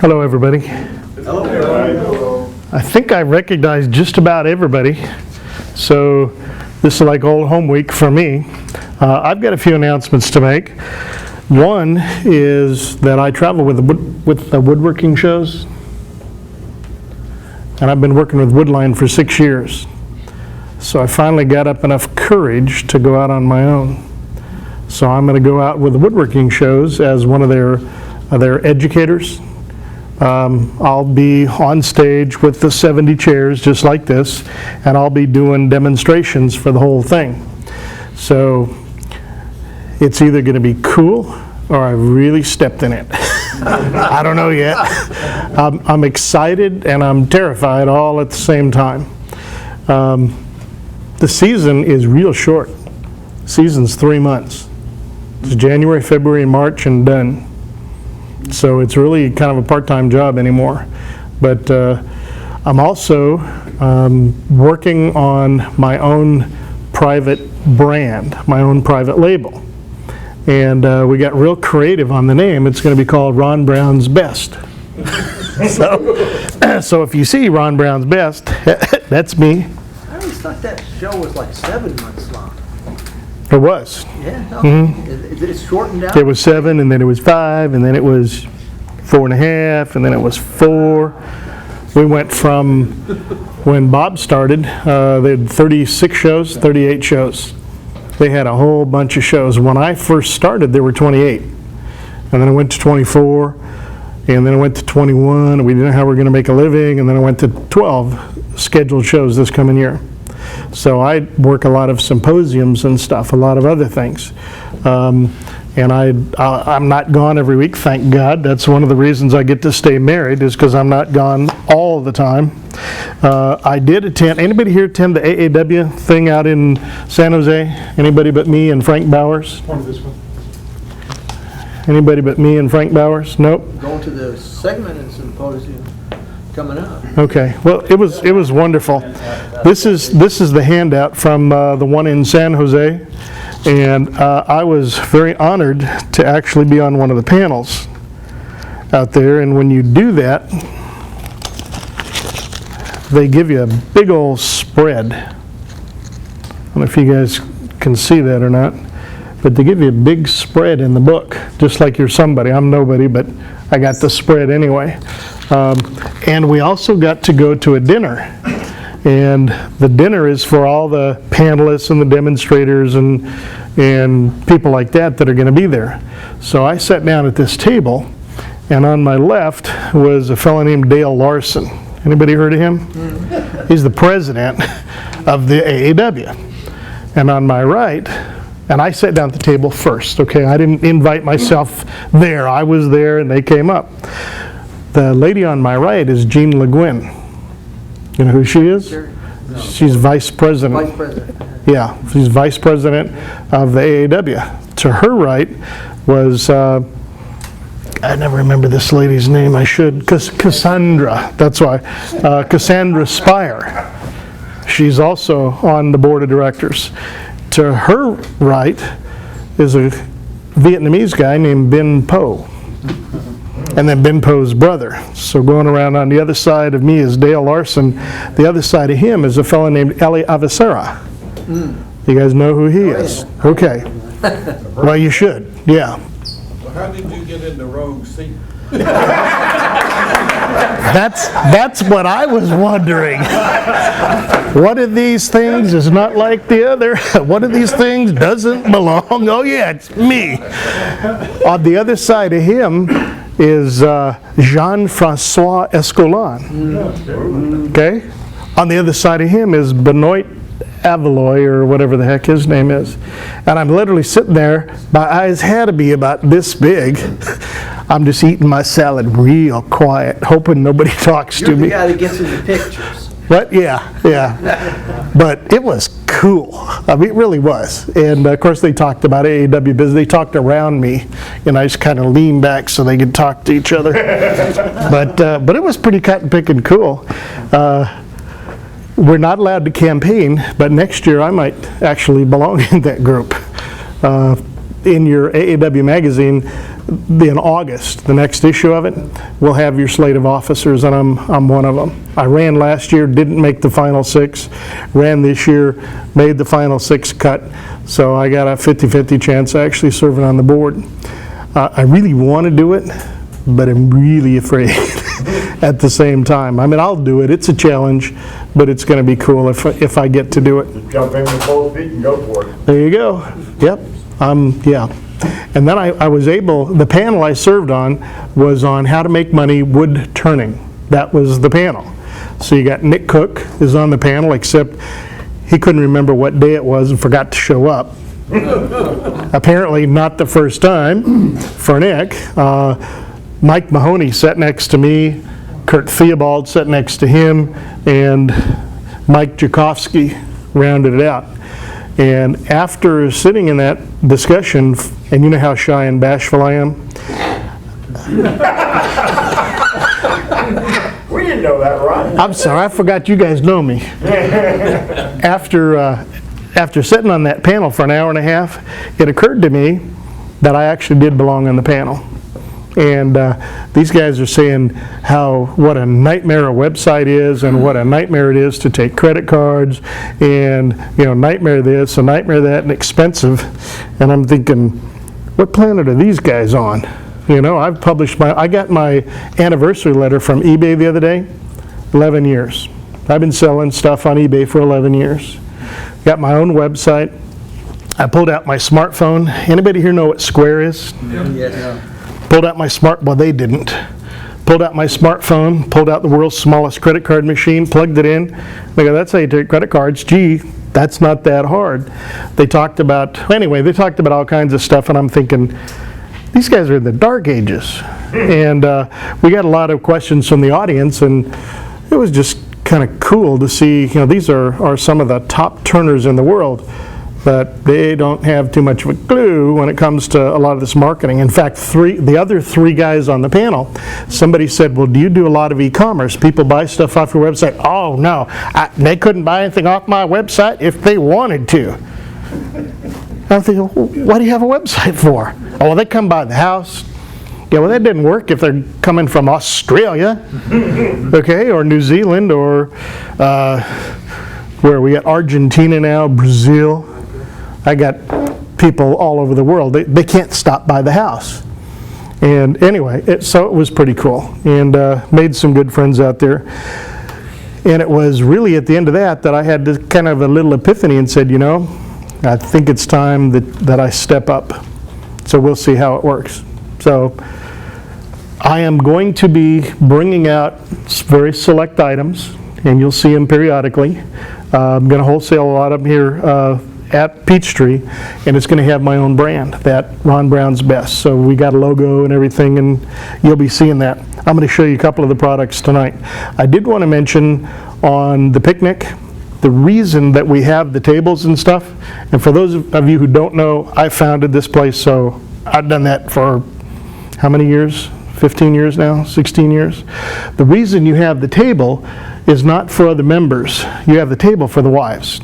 Hello, everybody. Hello. I think I recognize just about everybody, so this is like old home week for me. I've got a few announcements to make. One is that I travel with the woodworking shows, and I've been working with Woodline for 6 years. So I finally got up enough courage to go out on my own. So I'm going to go out with the woodworking shows as one of their educators. I'll be on stage with the 70 chairs just like this, and I'll be doing demonstrations for the whole thing. So it's either going to be cool or I really stepped in it. I don't know yet. I'm excited and I'm terrified all at the same time. The season is real short. Season's 3 months. It's January, February, March, and done. So it's really kind of a part-time job anymore. But I'm also working on my own private brand, my own private label. And we got real creative on the name. It's going to be called Ron Brown's Best. So if you see Ron Brown's Best, that's me. I always thought that show was like 7 months long. It was. Yeah, no, it's shortened out. It was 7, and then it was 5, and then it was 4.5, and then it was 4. We went from, when Bob started, they had 36 shows, 38 shows. They had a whole bunch of shows. When I first started, there were 28. And then I went to 24, and then I went to 21, and we didn't know how we were going to make a living, and then I went to 12 scheduled shows this coming year. So I work a lot of symposiums and stuff, a lot of other things. And I'm not gone every week, thank God. That's one of the reasons I get to stay married, is because I'm not gone all the time. I did attend, anybody here attend the AAW thing out in San Jose? Anybody but me and Frank Bowers? Anybody but me and Frank Bowers? Nope. Going to the segmented symposium coming up. Okay, well, it was wonderful. This is the handout from the one in San Jose, and I was very honored to actually be on one of the panels out there. And when you do that, they give you a big old spread. I don't know if you guys can see that or not, but they give you a big spread in the book, just like you're somebody. I'm nobody, but I got the spread anyway. And we also got to go to a dinner, and the dinner is for all the panelists and the demonstrators and people like that are going to be there. So I sat down at this table, and on my left was a fellow named Dale Larson. Anybody heard of him? He's the president of the AAW. And on my right, and I sat down at the table first, okay? I didn't invite myself there. I was there and they came up. The lady on my right is Jean Le Guin. You know who she is? Sure. No. She's vice president. Vice president. Yeah, she's vice president of the AAW. To her right was, I never remember this lady's name, I should, Cassandra, that's why, Cassandra Spire. She's also on the board of directors. To her right is a Vietnamese guy named Ben Po. And then Ben Po's brother. So going around on the other side of me is Dale Larson. The other side of him is a fellow named Eli Avicera. You guys know who he is? Yeah. Okay. Well, you should, yeah. Well, how did you get into Rogue Seat? That's what I was wondering. One of these things is not like the other. One of these things doesn't belong. Oh yeah, it's me. On the other side of him is Jean-Francois Escolan. Okay? On the other side of him is Benoit Avaloy, or whatever the heck his name is. And I'm literally sitting there, my eyes had to be about this big. I'm just eating my salad real quiet, hoping nobody talks to me. You're the guy that gets in the pictures. But yeah. But it was cool. I mean, it really was. And of course they talked about AAW business. They talked around me, and I just kind of leaned back so they could talk to each other. But it was pretty cut and pick and cool. We're not allowed to campaign, but next year I might actually belong in that group. In your AAW magazine, in August, the next issue of it, we'll have your slate of officers, and I'm one of them. I ran last year, didn't make the final 6. Ran this year, made the final 6 cut. So I got a 50-50 chance of actually serving on the board. I really want to do it, but I'm really afraid at the same time. I mean, I'll do it. It's a challenge, but it's going to be cool if I get to do it. Just jump in with both feet and go for it. There you go. Yep. Yeah. And then I was able, the panel I served on was on how to make money wood turning. That was the panel. So you got Nick Cook is on the panel, except he couldn't remember what day it was and forgot to show up. Apparently not the first time for Nick. Mike Mahoney sat next to me, Kurt Theobald sat next to him, and Mike Jakovsky rounded it out. And after sitting in that discussion, and you know how shy and bashful I am? We didn't know that, right? I'm sorry, I forgot you guys know me. After sitting on that panel for an hour and a half, it occurred to me that I actually did belong on the panel. And these guys are saying what a nightmare a website is, and what a nightmare it is to take credit cards, and nightmare this and nightmare that, and expensive. And I'm thinking, what planet are these guys on? I've published I got my anniversary letter from eBay the other day. 11 years. I've been selling stuff on eBay for 11 years. Got my own website. I pulled out my smartphone. Anybody here know what Square is? Yes. Pulled out my well, they didn't. Pulled out my smartphone, pulled out the world's smallest credit card machine, plugged it in. They go, that's how you take credit cards. Gee, that's not that hard. They talked about all kinds of stuff, and I'm thinking, these guys are in the dark ages. And we got a lot of questions from the audience, and it was just kind of cool to see, these are some of the top turners in the world, but they don't have too much of a clue when it comes to a lot of this marketing. In fact, the other 3 guys on the panel, somebody said, well, do you do a lot of e-commerce? People buy stuff off your website? Oh, no. They couldn't buy anything off my website if they wanted to. I'm thinking, what do you have a website for? Oh, well, they come by the house. Yeah, well, that didn't work if they're coming from Australia, okay, or New Zealand, or where we got Argentina now, Brazil. I got people all over the world. They can't stop by the house. And anyway, so it was pretty cool, and made some good friends out there. And it was really at the end of that I had this kind of a little epiphany and said, I think it's time that I step up. So we'll see how it works. So I am going to be bringing out very select items, and you'll see them periodically. I'm going to wholesale a lot of them here at Peachtree, and it's going to have my own brand, that Ron Brown's Best. So we got a logo and everything, and you'll be seeing that. I'm going to show you a couple of the products tonight. I did want to mention on the picnic, the reason that we have the tables and stuff, and for those of you who don't know, I founded this place, so I've done that for how many years? 15 years now? 16 years? The reason you have the table is not for other members. You have the table for the wives,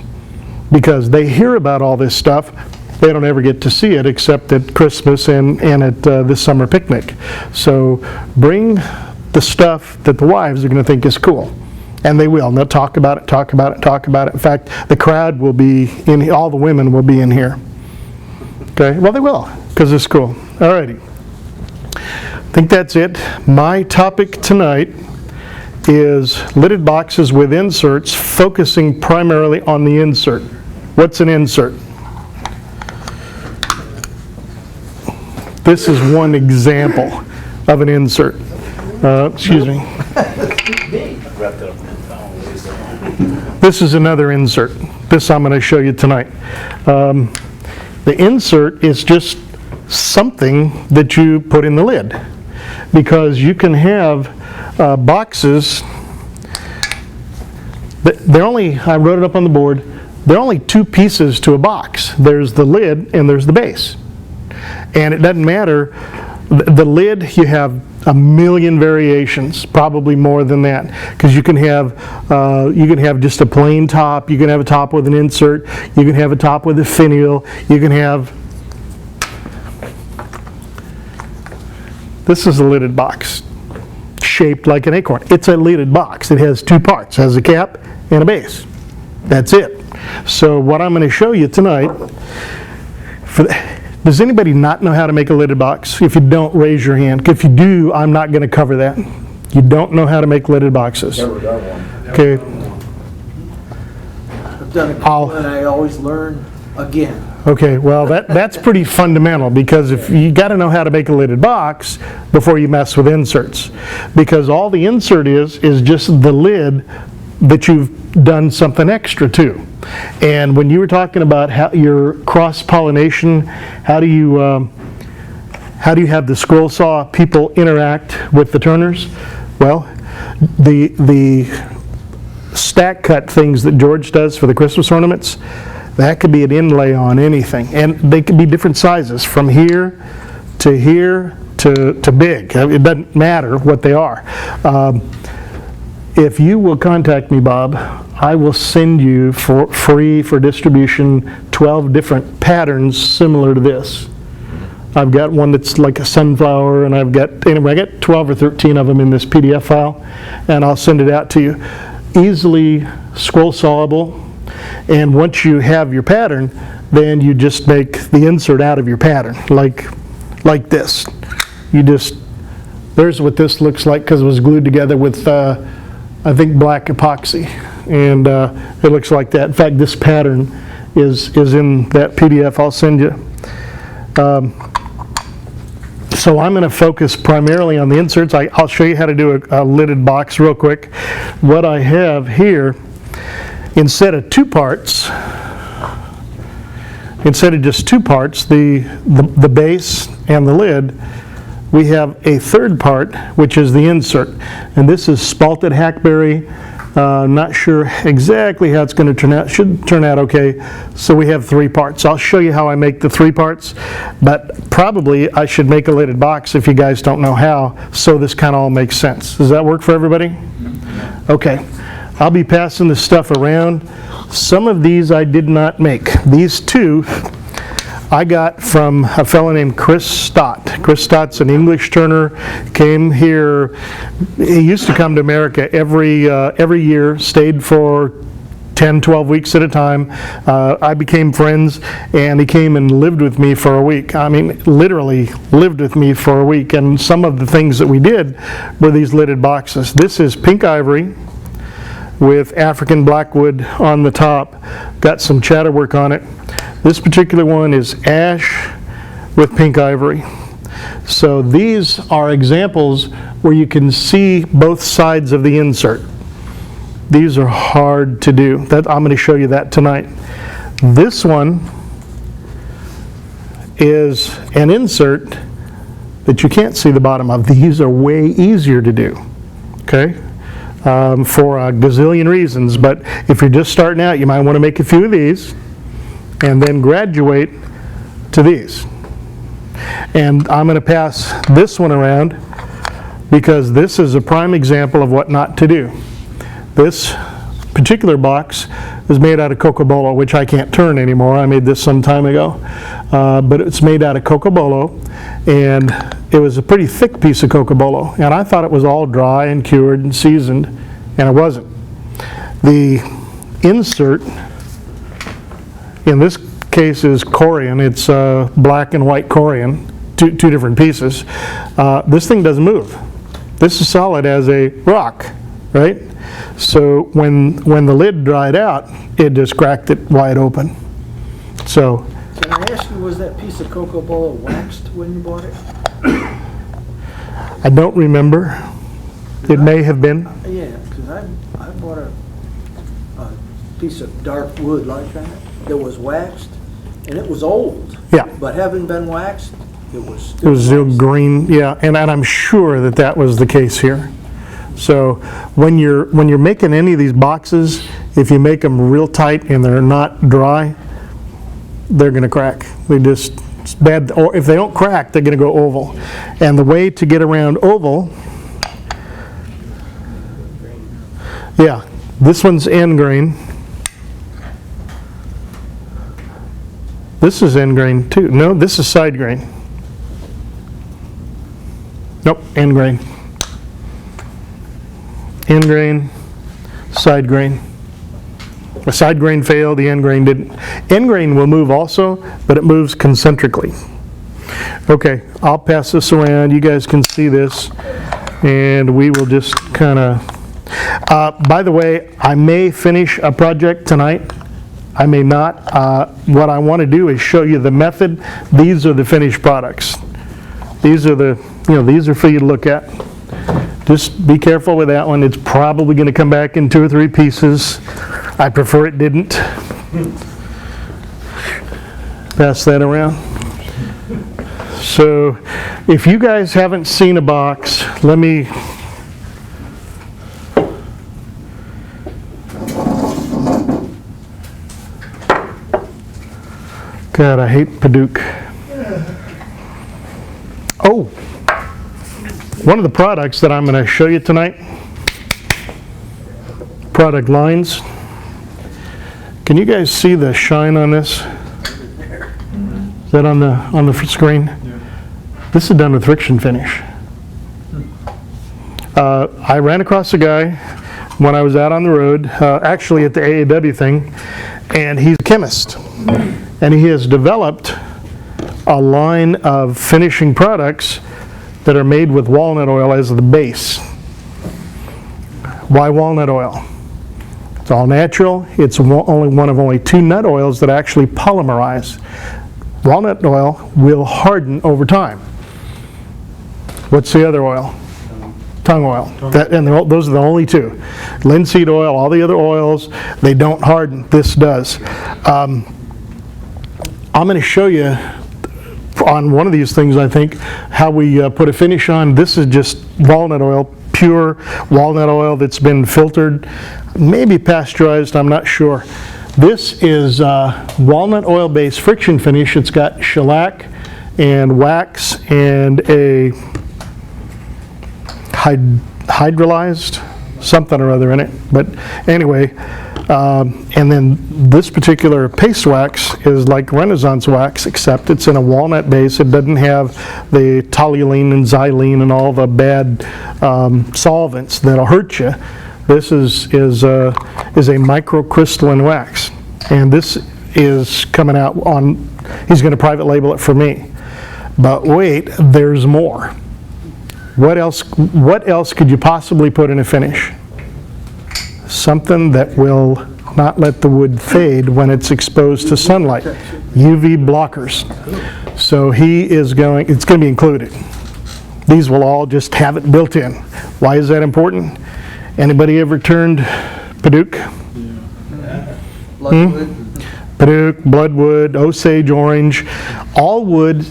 because they hear about all this stuff. They don't ever get to see it except at Christmas and at this summer picnic. So bring the stuff that the wives are going to think is cool. And they will. And they'll talk about it, talk about it, talk about it. In fact, the crowd will be in, all the women will be in here. Okay? Well, they will, because it's cool. All righty. I think that's it. My topic tonight is lidded boxes with inserts, focusing primarily on the insert. What's an insert? This is one example of an insert. Excuse me. This is another insert. This I'm going to show you tonight. The insert is just something that you put in the lid, because you can have boxes that I wrote it up on the board, there are only 2 pieces to a box. There's the lid and there's the base. And it doesn't matter, the lid, you have a million variations, probably more than that, because you can have just a plain top, you can have a top with an insert, you can have a top with a finial, you can have This is a lidded box, shaped like an acorn. It's a lidded box. It has two parts. It has a cap and a base. That's it. So what I'm going to show you tonight, does anybody not know how to make a lidded box? If you don't, raise your hand. If you do, I'm not going to cover that. You don't know how to make lidded boxes. Never done one. Okay. I've done a couple and I always learn again. Okay, well, that's pretty fundamental, because if you got to know how to make a lidded box before you mess with inserts, because all the insert is just the lid that you've done something extra to. And when you were talking about how your cross-pollination, how do you have the scroll saw people interact with the turners? Well, the stack cut things that George does for the Christmas ornaments, that could be an inlay on anything, and they could be different sizes, from here to big. It doesn't matter what they are. If you will contact me, Bob, I will send you for free for distribution 12 different patterns similar to this. I've got one that's like a sunflower, and I got 12 or 13 of them in this PDF file, and I'll send it out to you. Easily scroll sawable. And once you have your pattern, then you just make the insert out of your pattern, like this. There's what this looks like, because it was glued together with, I think, black epoxy. And it looks like that. In fact, this pattern is in that PDF I'll send you. So I'm going to focus primarily on the inserts. I'll show you how to do a lidded box real quick. What I have here, instead of two parts, instead of just two parts, the base and the lid, we have a third part, which is the insert. And this is spalted hackberry. Not sure exactly how it's going to turn out. Should turn out okay. So we have three parts. I'll show you how I make the three parts, but probably I should make a lidded box if you guys don't know how, so this kind of all makes sense. Does that work for everybody? Okay. I'll be passing this stuff around. Some of these I did not make. These two I got from a fellow named Chris Stott. Chris Stott's an English turner, came here, he used to come to America every year, stayed for 10, 12 weeks at a time. I became friends, and he came and lived with me for a week. I mean, literally lived with me for a week, and some of the things that we did were these lidded boxes. This is pink ivory with African blackwood on the top. Got some chatter work on it. This particular one is ash with pink ivory. So these are examples where you can see both sides of the insert. These are hard to do. I'm going to show you that tonight. This one is an insert that you can't see the bottom of. These are way easier to do, okay? For a gazillion reasons, but if you're just starting out, you might want to make a few of these and then graduate to these. And I'm going to pass this one around because this is a prime example of what not to do. This particular box is made out of cocobolo, which I can't turn anymore. I made this some time ago. But it's made out of cocobolo, and it was a pretty thick piece of cocobolo. And I thought it was all dry and cured and seasoned, and it wasn't. The insert in this case is Corian. It's black and white Corian, two different pieces. This thing doesn't move. This is solid as a rock, right? So when the lid dried out, it just cracked it wide open. So, can I ask you, was that piece of cocobolo waxed when you bought it? I don't remember. It may have been. Yeah, because I bought a piece of dark wood like that was waxed, and it was old. Yeah. But having been waxed, it was It still was still waxed. green, yeah, and I'm sure that was the case here. So when you're making any of these boxes, if you make them real tight and they're not dry, they're going to crack. It's bad. Or if they don't crack, they're going to go oval. And the way to get around oval, yeah, this one's end grain. This is end grain too. No, this is side grain. Nope, end grain. End grain, side grain. The side grain failed, the end grain didn't. End grain will move also, but it moves concentrically. Okay, I'll pass this around. You guys can see this, and we will just kind of... by the way, I may finish a project tonight. I may not. What I want to do is show you the method. These are the finished products. These are these are for you to look at. Just be careful with that one. It's probably going to come back in 2 or 3 pieces. I prefer it didn't. Pass that around. So, if you guys haven't seen a box, let me... God, I hate Paducah. Oh, one of the products that I'm going to show you tonight, product lines. Can you guys see the shine on this? Is that on the screen? Yeah. This is done with friction finish. I ran across a guy when I was out on the road, actually at the AAW thing, and he's a chemist. And he has developed a line of finishing products that are made with walnut oil as the base. Why walnut oil? It's all natural. It's only 2 nut oils that actually polymerize. Walnut oil will harden over time. What's the other oil? Tung oil. Those are the only 2. Linseed oil, all the other oils, they don't harden. This does. I'm going to show you on one of these things, I think, how we put a finish on. This is just walnut oil, pure walnut oil that's been filtered, maybe pasteurized, I'm not sure. This is walnut oil based friction finish. It's got shellac and wax and a hydrolyzed something or other in it. But anyway, and then this particular paste wax is like Renaissance wax, except it's in a walnut base. It doesn't have the toluene and xylene and all the bad solvents that'll hurt you. This is a microcrystalline wax, and this is coming out on. He's going to private label it for me. But wait, there's more. What else could you possibly put in a finish? Something that will not let the wood fade when it's exposed to sunlight. UV blockers. So it's going to be included. These will all just have it built in. Why is that important? Anybody ever turned Paducah? Bloodwood. Paducah, bloodwood, Osage orange. All wood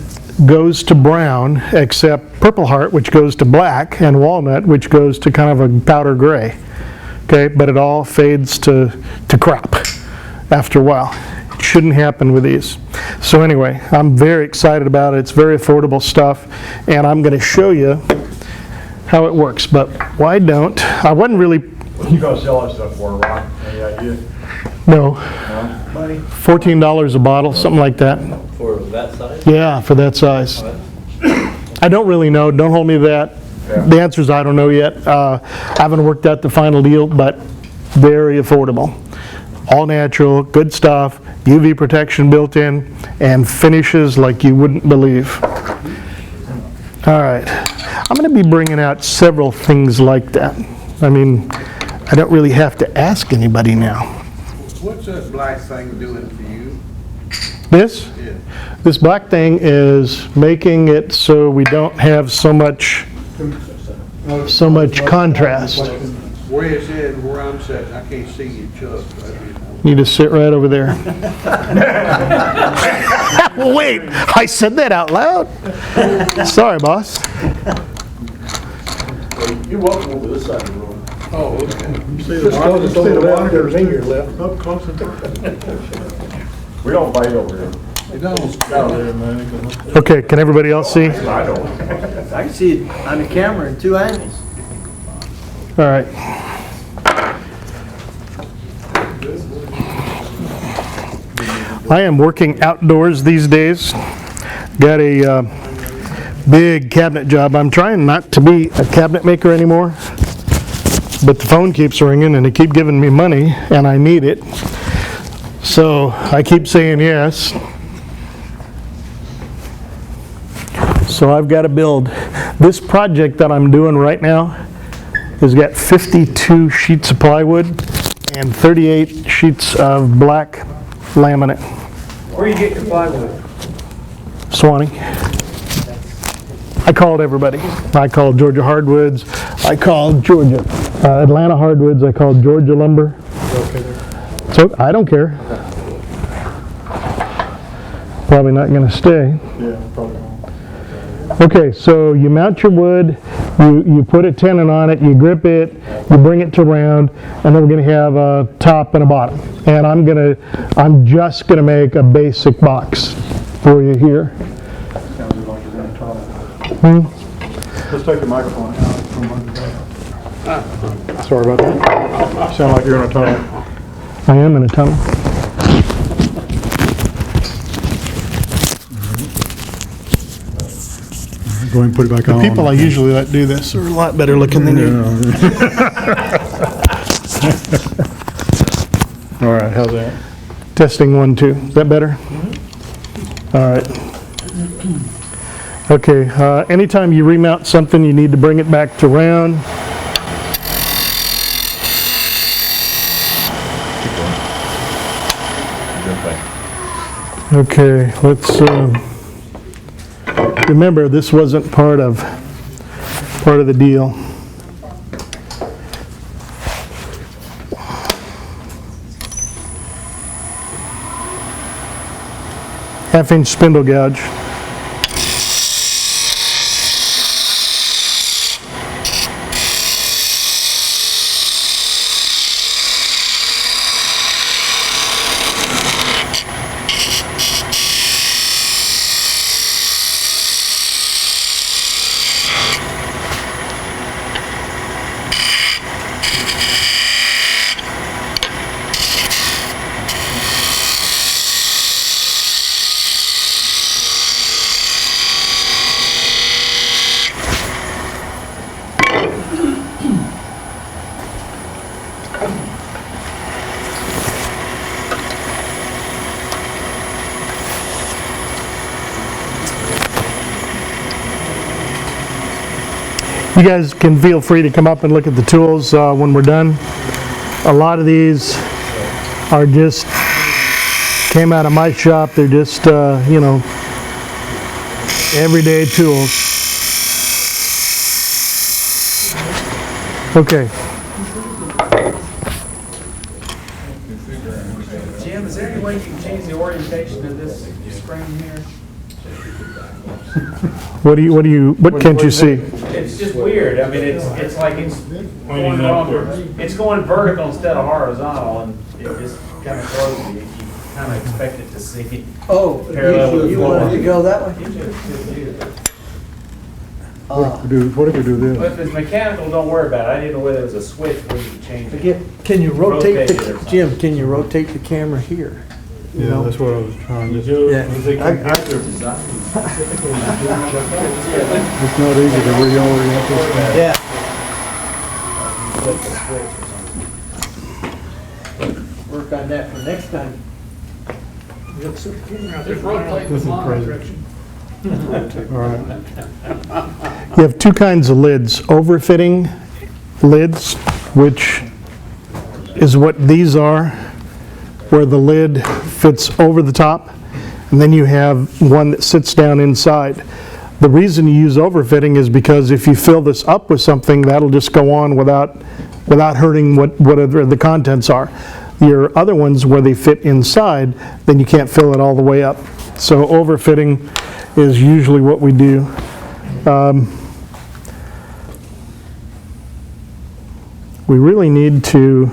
goes to brown except Purple Heart, which goes to black, and walnut, which goes to kind of a powder gray. Okay, but it all fades to crap after a while. It shouldn't happen with these. So anyway, I'm very excited about it. It's very affordable stuff, and I'm going to show you how it works. But why don't I wasn't really. What you gonna sell that stuff for, Ron? Any idea? No. Money. $14 a bottle, something like that. For that size? Yeah, for that size. I don't really know. Don't hold me to that. Yeah. The answer is I don't know yet. I haven't worked out the final deal, but very affordable. All natural, good stuff, UV protection built in, and finishes like you wouldn't believe. All right. I'm going to be bringing out several things like that. I mean, I don't really have to ask anybody now. What's that black thing doing for you? This? Yeah. This black thing is making it so we don't have so much contrast. Where it's at and where I'm sitting, I can't see you, Chuck. You just sit right over there. Wait, I said that out loud. Sorry, boss. You're welcome over this side of the room. Oh, okay. See the monitors in your left. Up close and We don't fight over here. Okay, can everybody else see? I don't. I can see it on the camera in 2 angles. All right. I am working outdoors these days. Got a big cabinet job. I'm trying not to be a cabinet maker anymore, but the phone keeps ringing and they keep giving me money and I need it. So I keep saying yes. So I've got to build. This project that I'm doing right now has got 52 sheets of plywood and 38 sheets of black laminate. Where you get your plywood? Swanee. I called everybody. I called Georgia Hardwoods. I called Georgia Atlanta Hardwoods. I called Georgia Lumber. So I don't care. Probably not going to stay. Yeah, probably. Okay, so you mount your wood, you put a tenon on it, you grip it, you bring it to round, and then we're going to have a top and a bottom. And I'm just going to make a basic box for you here. Sounds like you're gonna talk. Let's take the microphone out from under there. Sorry about that. Sound like you're in a tunnel. I am in a tunnel. Go ahead and put it back The on. people I usually let do this are a lot better looking than you. All right, how's that? Testing 1, 2. Is that better? All right. Okay, anytime you remount something, you need to bring it back to round. Okay, let's remember this wasn't part of the deal. Half-inch spindle gouge. You guys can feel free to come up and look at the tools when we're done. A lot of these are just came out of my shop. They're just, you know, everyday tools. Okay. Jim, is there any way you can change the orientation of this screen here? What can't you see? It's just weird. I mean, it's like it's going wrong. It's going vertical instead of horizontal, and it just kind of throws me. You kind of expect it to see. Oh, Parallel with you the wanted to floor. go that way? What if we do But this? if it's mechanical, don't worry about it. I didn't know whether it was a switch where you could change it. Can you rotate Rotate it or the, something. Jim, can you rotate the camera here? You Yeah, know? that's what I was trying to do. Yeah. It's not easy to reorient this thing. Yeah. Flip the switch or something. Work on that for next time. Just rotate This is the line crazy. direction. All right. You have two kinds of lids. Overfitting lids, which is what these are, where the lid fits over the top, and then you have one that sits down inside. The reason you use overfitting is because if you fill this up with something, that'll just go on without hurting whatever the contents are. Your other ones, where they fit inside, then you can't fill it all the way up. So overfitting is usually what we do. We really need to,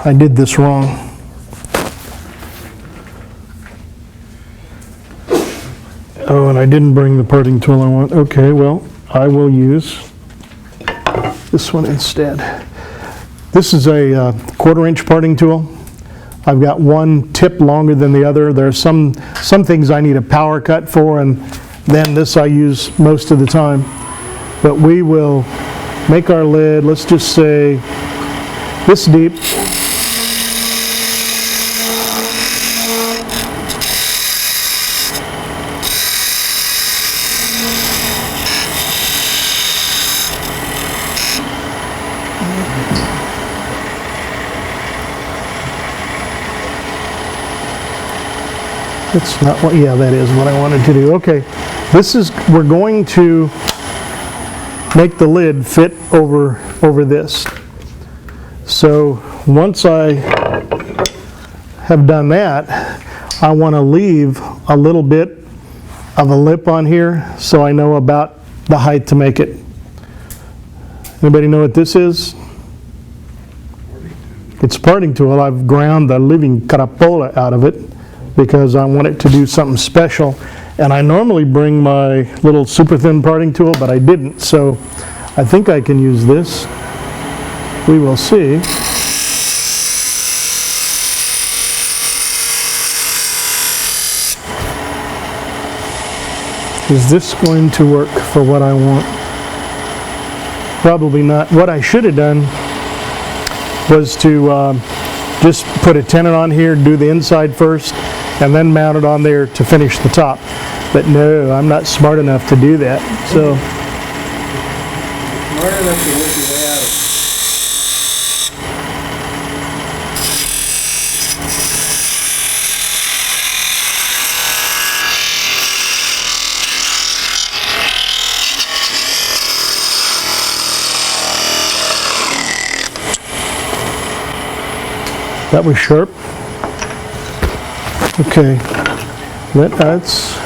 I did this wrong. Oh, and I didn't bring the parting tool I want. Okay, well, I will use this one instead. This is a 1/4-inch parting tool. I've got one tip longer than the other. There are some things I need a power cut for, and than this I use most of the time. But we will make our lid, let's just say this deep. That's not what, yeah, that is what I wanted to do. Okay, we're going to make the lid fit over this. So once I have done that, I want to leave a little bit of a lip on here so I know about the height to make it. Anybody know what this is? It's a parting tool. I've ground the living carapola out of it because I want it to do something special. And I normally bring my little super thin parting tool, but I didn't. So I think I can use this. We will see. Is this going to work for what I want? Probably not. What I should have done was to just put a tenon on here, do the inside first, and then mount it on there to finish the top. But no, I'm not smart enough to do that. So Smart enough to work your way out of it. that was sharp. Okay, let's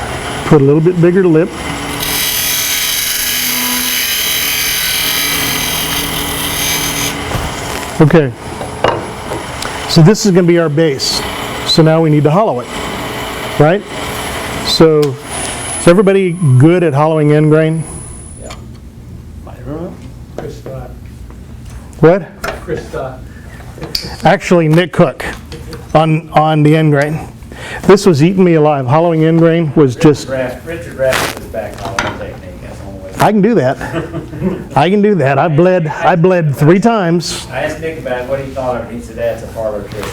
put a little bit bigger lip. Okay, so this is going to be our base. So now we need to hollow it, right? So is everybody good at hollowing end grain? I don't know. Chris Scott. What? Chris Scott. Actually, Nick Cook on the end grain. This was eating me alive. Hollowing end grain was just... Richard Raff is back hollowing technique, that's the only way. I can do that. I can do that. I bled 3 times. I asked Nick about what he thought of it, he said that's a parlor trick.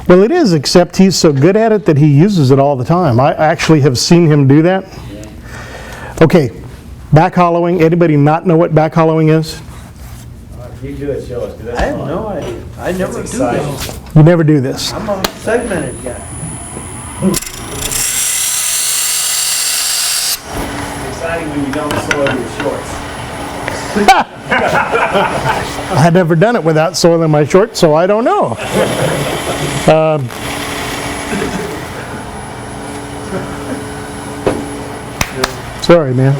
Well, it is, except he's so good at it that he uses it all the time. I actually have seen him do that. Okay, back hollowing. Anybody not know what back hollowing is? If you do it, show us, 'cause that's I have fun. no idea. I never do exciting. this. You never do this. I'm a segmented guy. It's exciting when you don't soil your shorts. I've never done it without soiling my shorts, so I don't know. Sorry, man.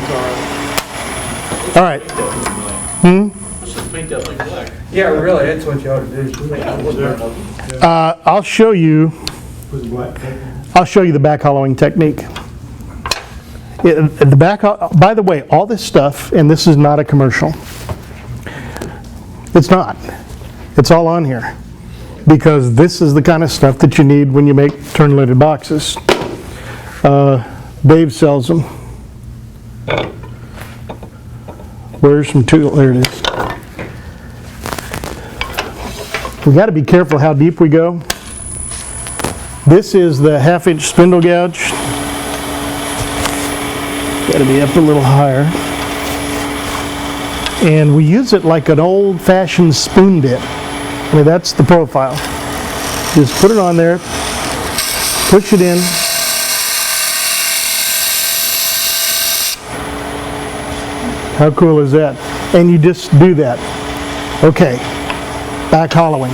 All right. Let's just paint that thing black. Yeah, really, that's what you ought to do. I'll show you. I'll show you the back hollowing technique. The back. By the way, all this stuff, and this is not a commercial. It's not. It's all on here because this is the kind of stuff that you need when you make turn-lidded boxes. Dave sells them. Where's some tool? There it is. We got to be careful how deep we go. This is the 1/2-inch spindle gouge. Got to be up a little higher. And we use it like an old-fashioned spoon bit. I mean, that's the profile. Just put it on there, push it in. How cool is that? And you just do that. Okay, back hollowing.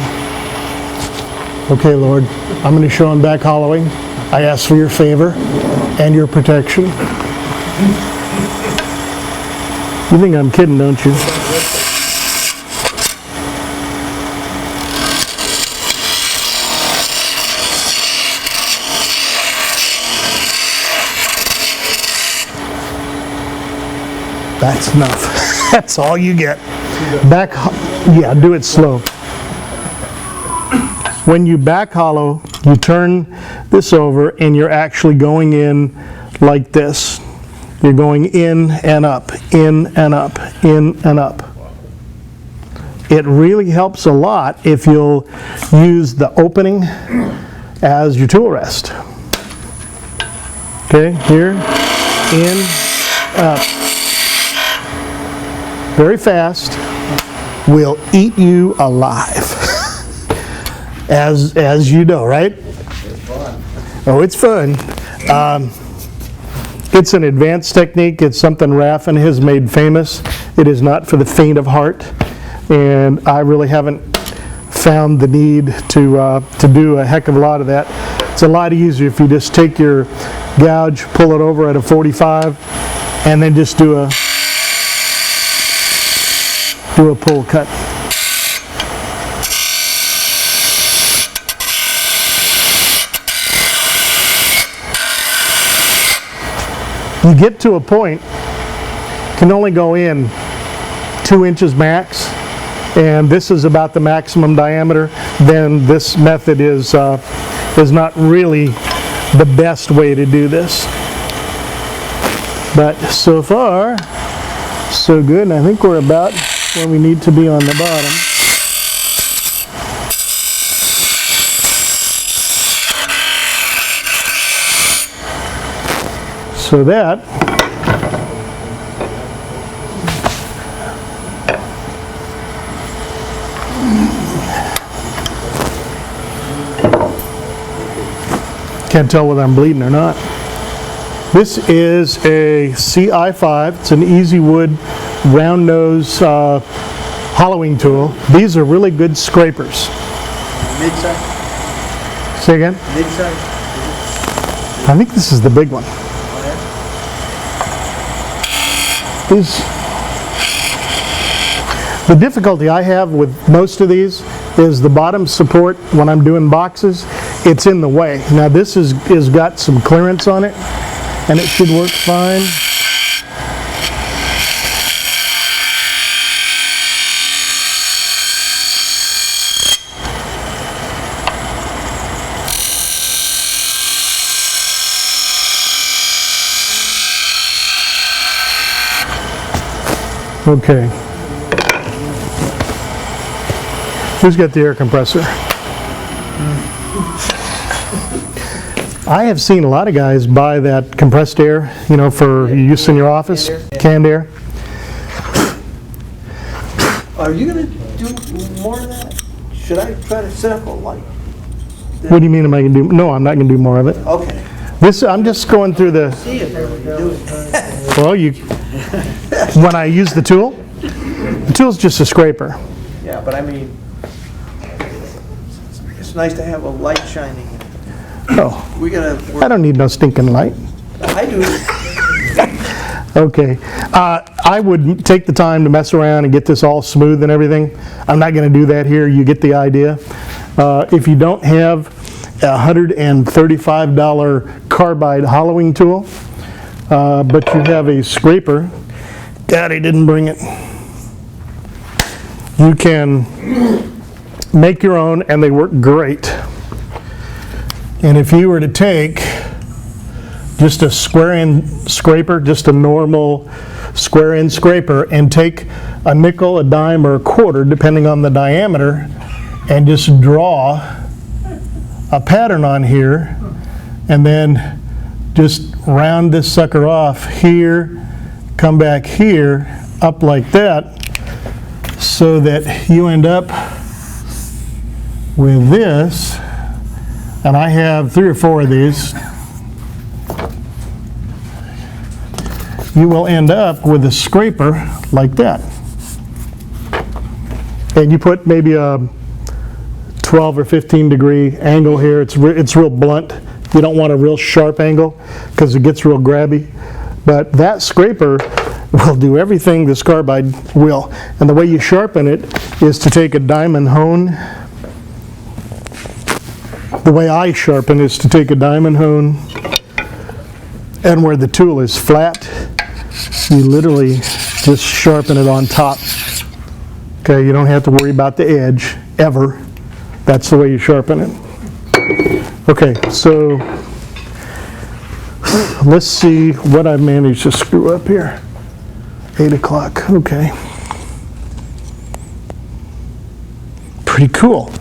Okay, Lord, I'm going to show him back hollowing. I ask for your favor and your protection. You think I'm kidding, don't you? That's enough. That's all you get. Back, yeah, do it slow. When you back hollow, you turn this over and you're actually going in like this. You're going in and up, in and up, in and up. It really helps a lot if you'll use the opening as your tool rest. Okay, here, in, up. Very fast, will eat you alive. As you know, right? Oh, it's fun. It's an advanced technique. It's something Raffin has made famous. It is not for the faint of heart, and I really haven't found the need to do a heck of a lot of that. It's a lot easier if you just take your gouge, pull it over at a 45, and then just do a pull cut. You get to a point, can only go in 2 inches max, and this is about the maximum diameter, then this method is not really the best way to do this. But so far, so good, and I think we're about where we need to be on the bottom. So that can't tell whether I'm bleeding or not. This is a CI5. It's an easy wood round nose hollowing tool. These are really good scrapers. Mid-size? Say again? Mid-size? I think this is the big one. The difficulty I have with most of these is the bottom support when I'm doing boxes, it's in the way. Now this is got some clearance on it, and it should work fine. Okay. Who's got the air compressor? I have seen a lot of guys buy that compressed air, you know, for use in your office, canned air. Are you gonna do more of that? Should I try to set up a light? What do you mean am I going to do? No, I'm not going to do more of it. Okay. This, I'm just going through the, See if you do it. well, when I use the tool's just a scraper. Yeah, but I mean, it's nice to have a light shining. Oh, We gotta I work. don't need no stinking light. I do. Okay. I would take the time to mess around and get this all smooth and everything. I'm not going to do that here. You get the idea. If you don't have a $135 carbide hollowing tool, but you have a scraper, Daddy didn't bring it. You can make your own, and they work great. And if you were to take just a square end scraper, just a normal square end scraper, and take a nickel, a dime, or a quarter, depending on the diameter, and just draw a pattern on here, and then just round this sucker off here, come back here, up like that, so that you end up with this. And I have 3 or 4 of these. You will end up with a scraper like that. And you put maybe a 12 or 15 degree angle here. It's real blunt. You don't want a real sharp angle because it gets real grabby. But that scraper will do everything this carbide will. And the way you sharpen it is to take a diamond hone. The way I sharpen is to take a diamond hone, and where the tool is flat, you literally just sharpen it on top. Okay, you don't have to worry about the edge, ever. That's the way you sharpen it. Okay, so Let's see what I managed to screw up here. 8 o'clock, okay. Pretty cool.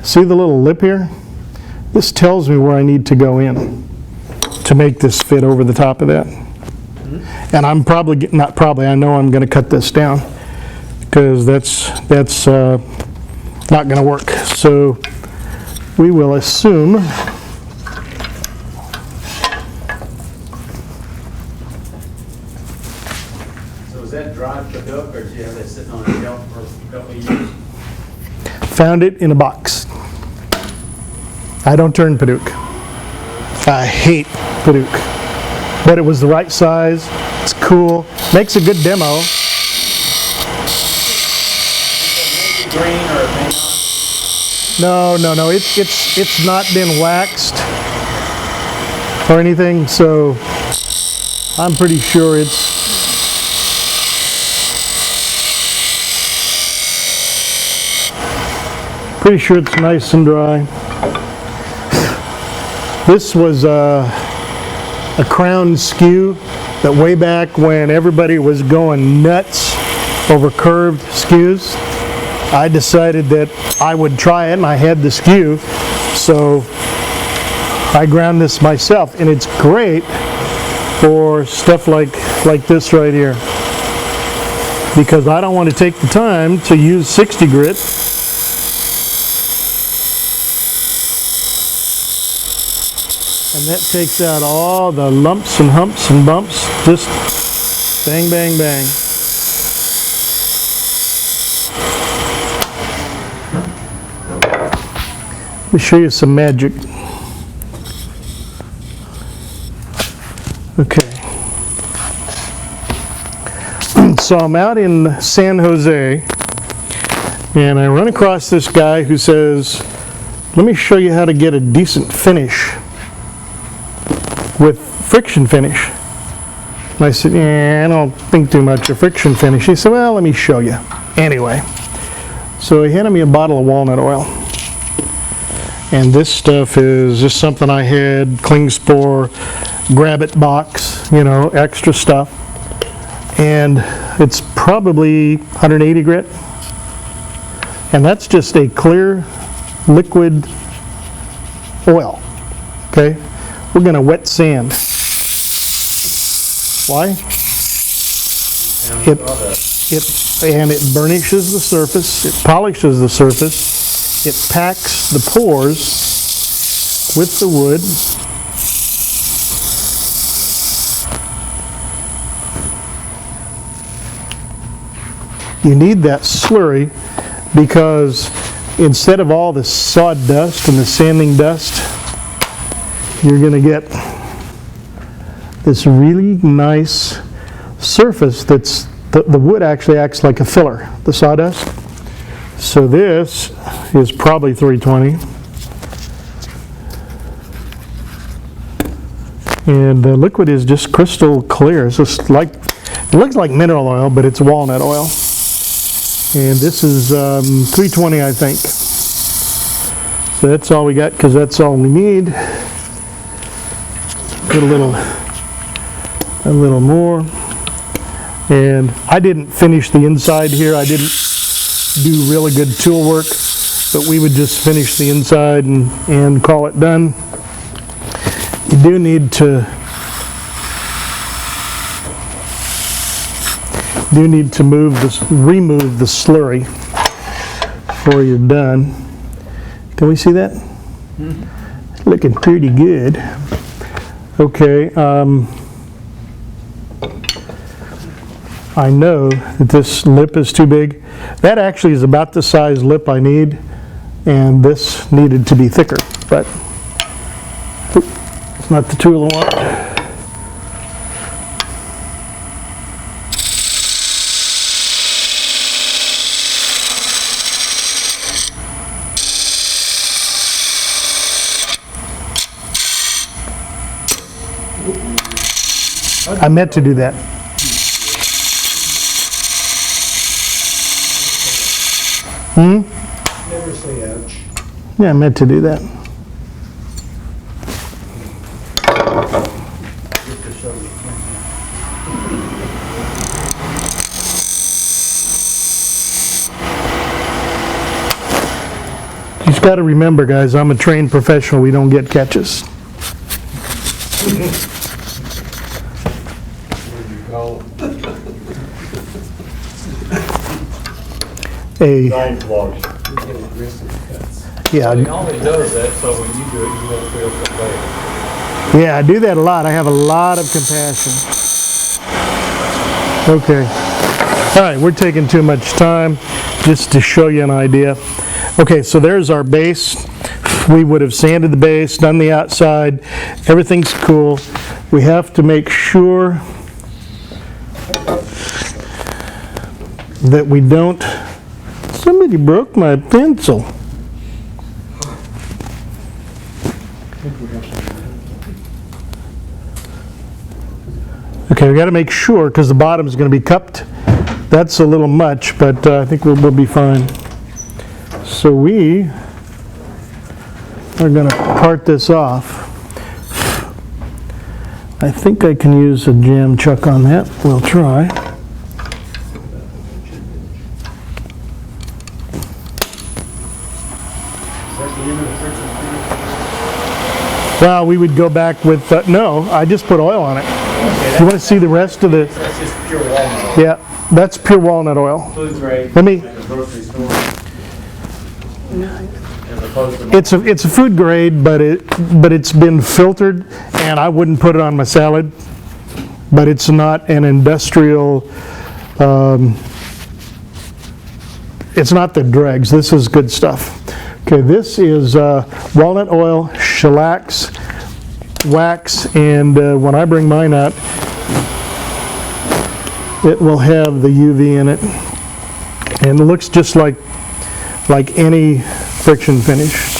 See the little lip here? This tells me where I need to go in to make this fit over the top of that. And I'm probably, not probably, I know I'm going to cut this down because that's not going to work. So we will assume So is that dry Paduc, or did you have that sitting on a shelf for a couple of years? found it in a box. I don't turn Paduc. I hate Paduc. But it was the right size. It's cool. Makes a good demo. Maybe green or it may not. No. It's not been waxed or anything, so I'm pretty sure it's nice and dry. This was a crown skew that way back when everybody was going nuts over curved skews, I decided that I would try it, and I had the skew, so I ground this myself, and it's great for stuff like this right here, because I don't want to take the time to use 60 grit. And that takes out all the lumps and humps and bumps. Just bang, bang, bang. Let me show you some magic. Okay. So I'm out in San Jose, and I run across this guy who says, let me show you how to get a decent finish with friction finish. And I said, I don't think too much of friction finish. He said, well, let me show you. Anyway, so he handed me a bottle of walnut oil. And this stuff is just something I had, Klingspor, grab it box, you know, extra stuff. And it's probably 180 grit. And that's just a clear liquid oil, okay? We're going to wet sand. Why? It burnishes the surface, it polishes the surface, it packs the pores with the wood. You need that slurry because instead of all the sawdust and the sanding dust, you're going to get this really nice surface that's, the wood actually acts like a filler, the sawdust. So this is probably 320. And the liquid is just crystal clear. It's just like, it looks like mineral oil, but it's walnut oil. And this is 320, I think. So that's all we got, because that's all we need. Put a little more. And I didn't finish the inside here. I didn't do really good tool work, but we would just finish the inside and call it done. You do need to remove the slurry before you're done. Can we see that? Mm-hmm. Looking pretty good. Okay, I know that this lip is too big. That actually is about the size lip I need, and this needed to be thicker, but it's not the tool I want. I meant to do that. Never say ouch. Yeah, I meant to do that. just got to remember, guys, I'm a trained professional. We don't get catches. What do you call it? Nine vlogs. Yeah, He only does that so when you do it, you won't feel so bad. yeah, I do that a lot. I have a lot of compassion. Okay. All right, we're taking too much time just to show you an idea. Okay, so there's our base. We would have sanded the base, done the outside. Everything's cool. We have to make sure that we don't... Somebody broke my pencil. Okay, we got to make sure because the bottom is going to be cupped. That's a little much, but I think we'll be fine. So we are going to part this off. I think I can use a jam chuck on that. We'll try. Well, we would go back with, no, I just put oil on it. You want to see the rest of the, That's just pure walnut. yeah, that's pure walnut oil. Food grade. Let me- At the grocery store. As opposed to. It's a food grade, but it's been filtered, and I wouldn't put it on my salad. But it's not an industrial. It's not the dregs. This is good stuff. Okay, this is walnut oil, shellacs, wax, and when I bring mine out, it will have the UV in it, and it looks just like any friction finish.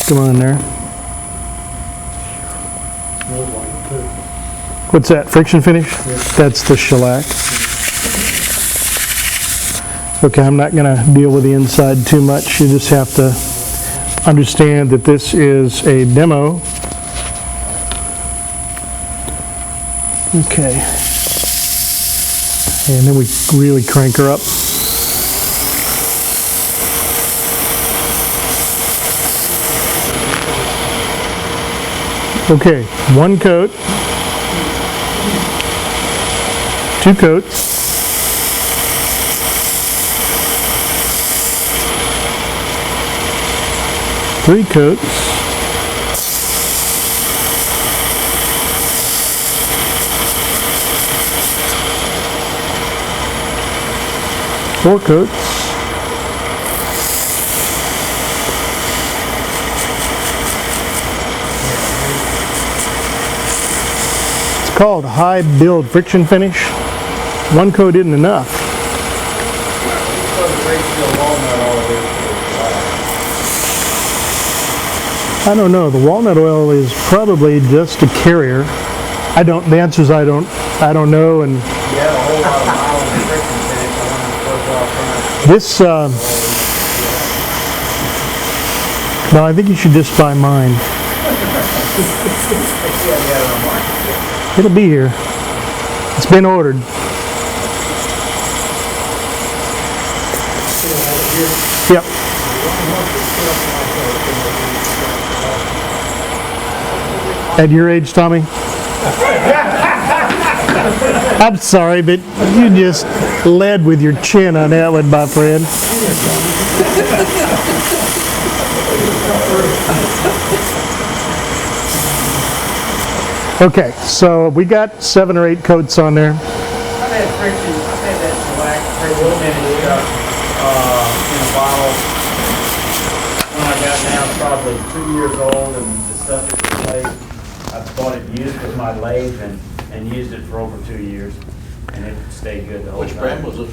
Come on there. What's that, friction finish? That's the shellac. Okay, I'm not going to deal with the inside too much. You just have to understand that this is a demo. Okay. And then we really crank her up. Okay, one coat, two coats, three coats, four coats, it's called high build friction finish. One coat isn't enough. I don't know. The walnut oil is probably just a carrier. The answer is I don't know. And You have a whole lot of miles of friction finish. I want to first off trying. this, no, I think you should just buy mine. It'll be here. It's been ordered. Yep. At your age, Tommy? I'm sorry, but you just led with your chin on that one, my friend. Okay, so we got 7 or 8 coats on there. I've had friction, I've had that shellac friction finish stuff in a bottle. When I got now, it's probably 2 years old, and the stuff that's lathe, I bought it used with my lathe and used it for over 2 years, and it stayed good the whole time. Which brand was it?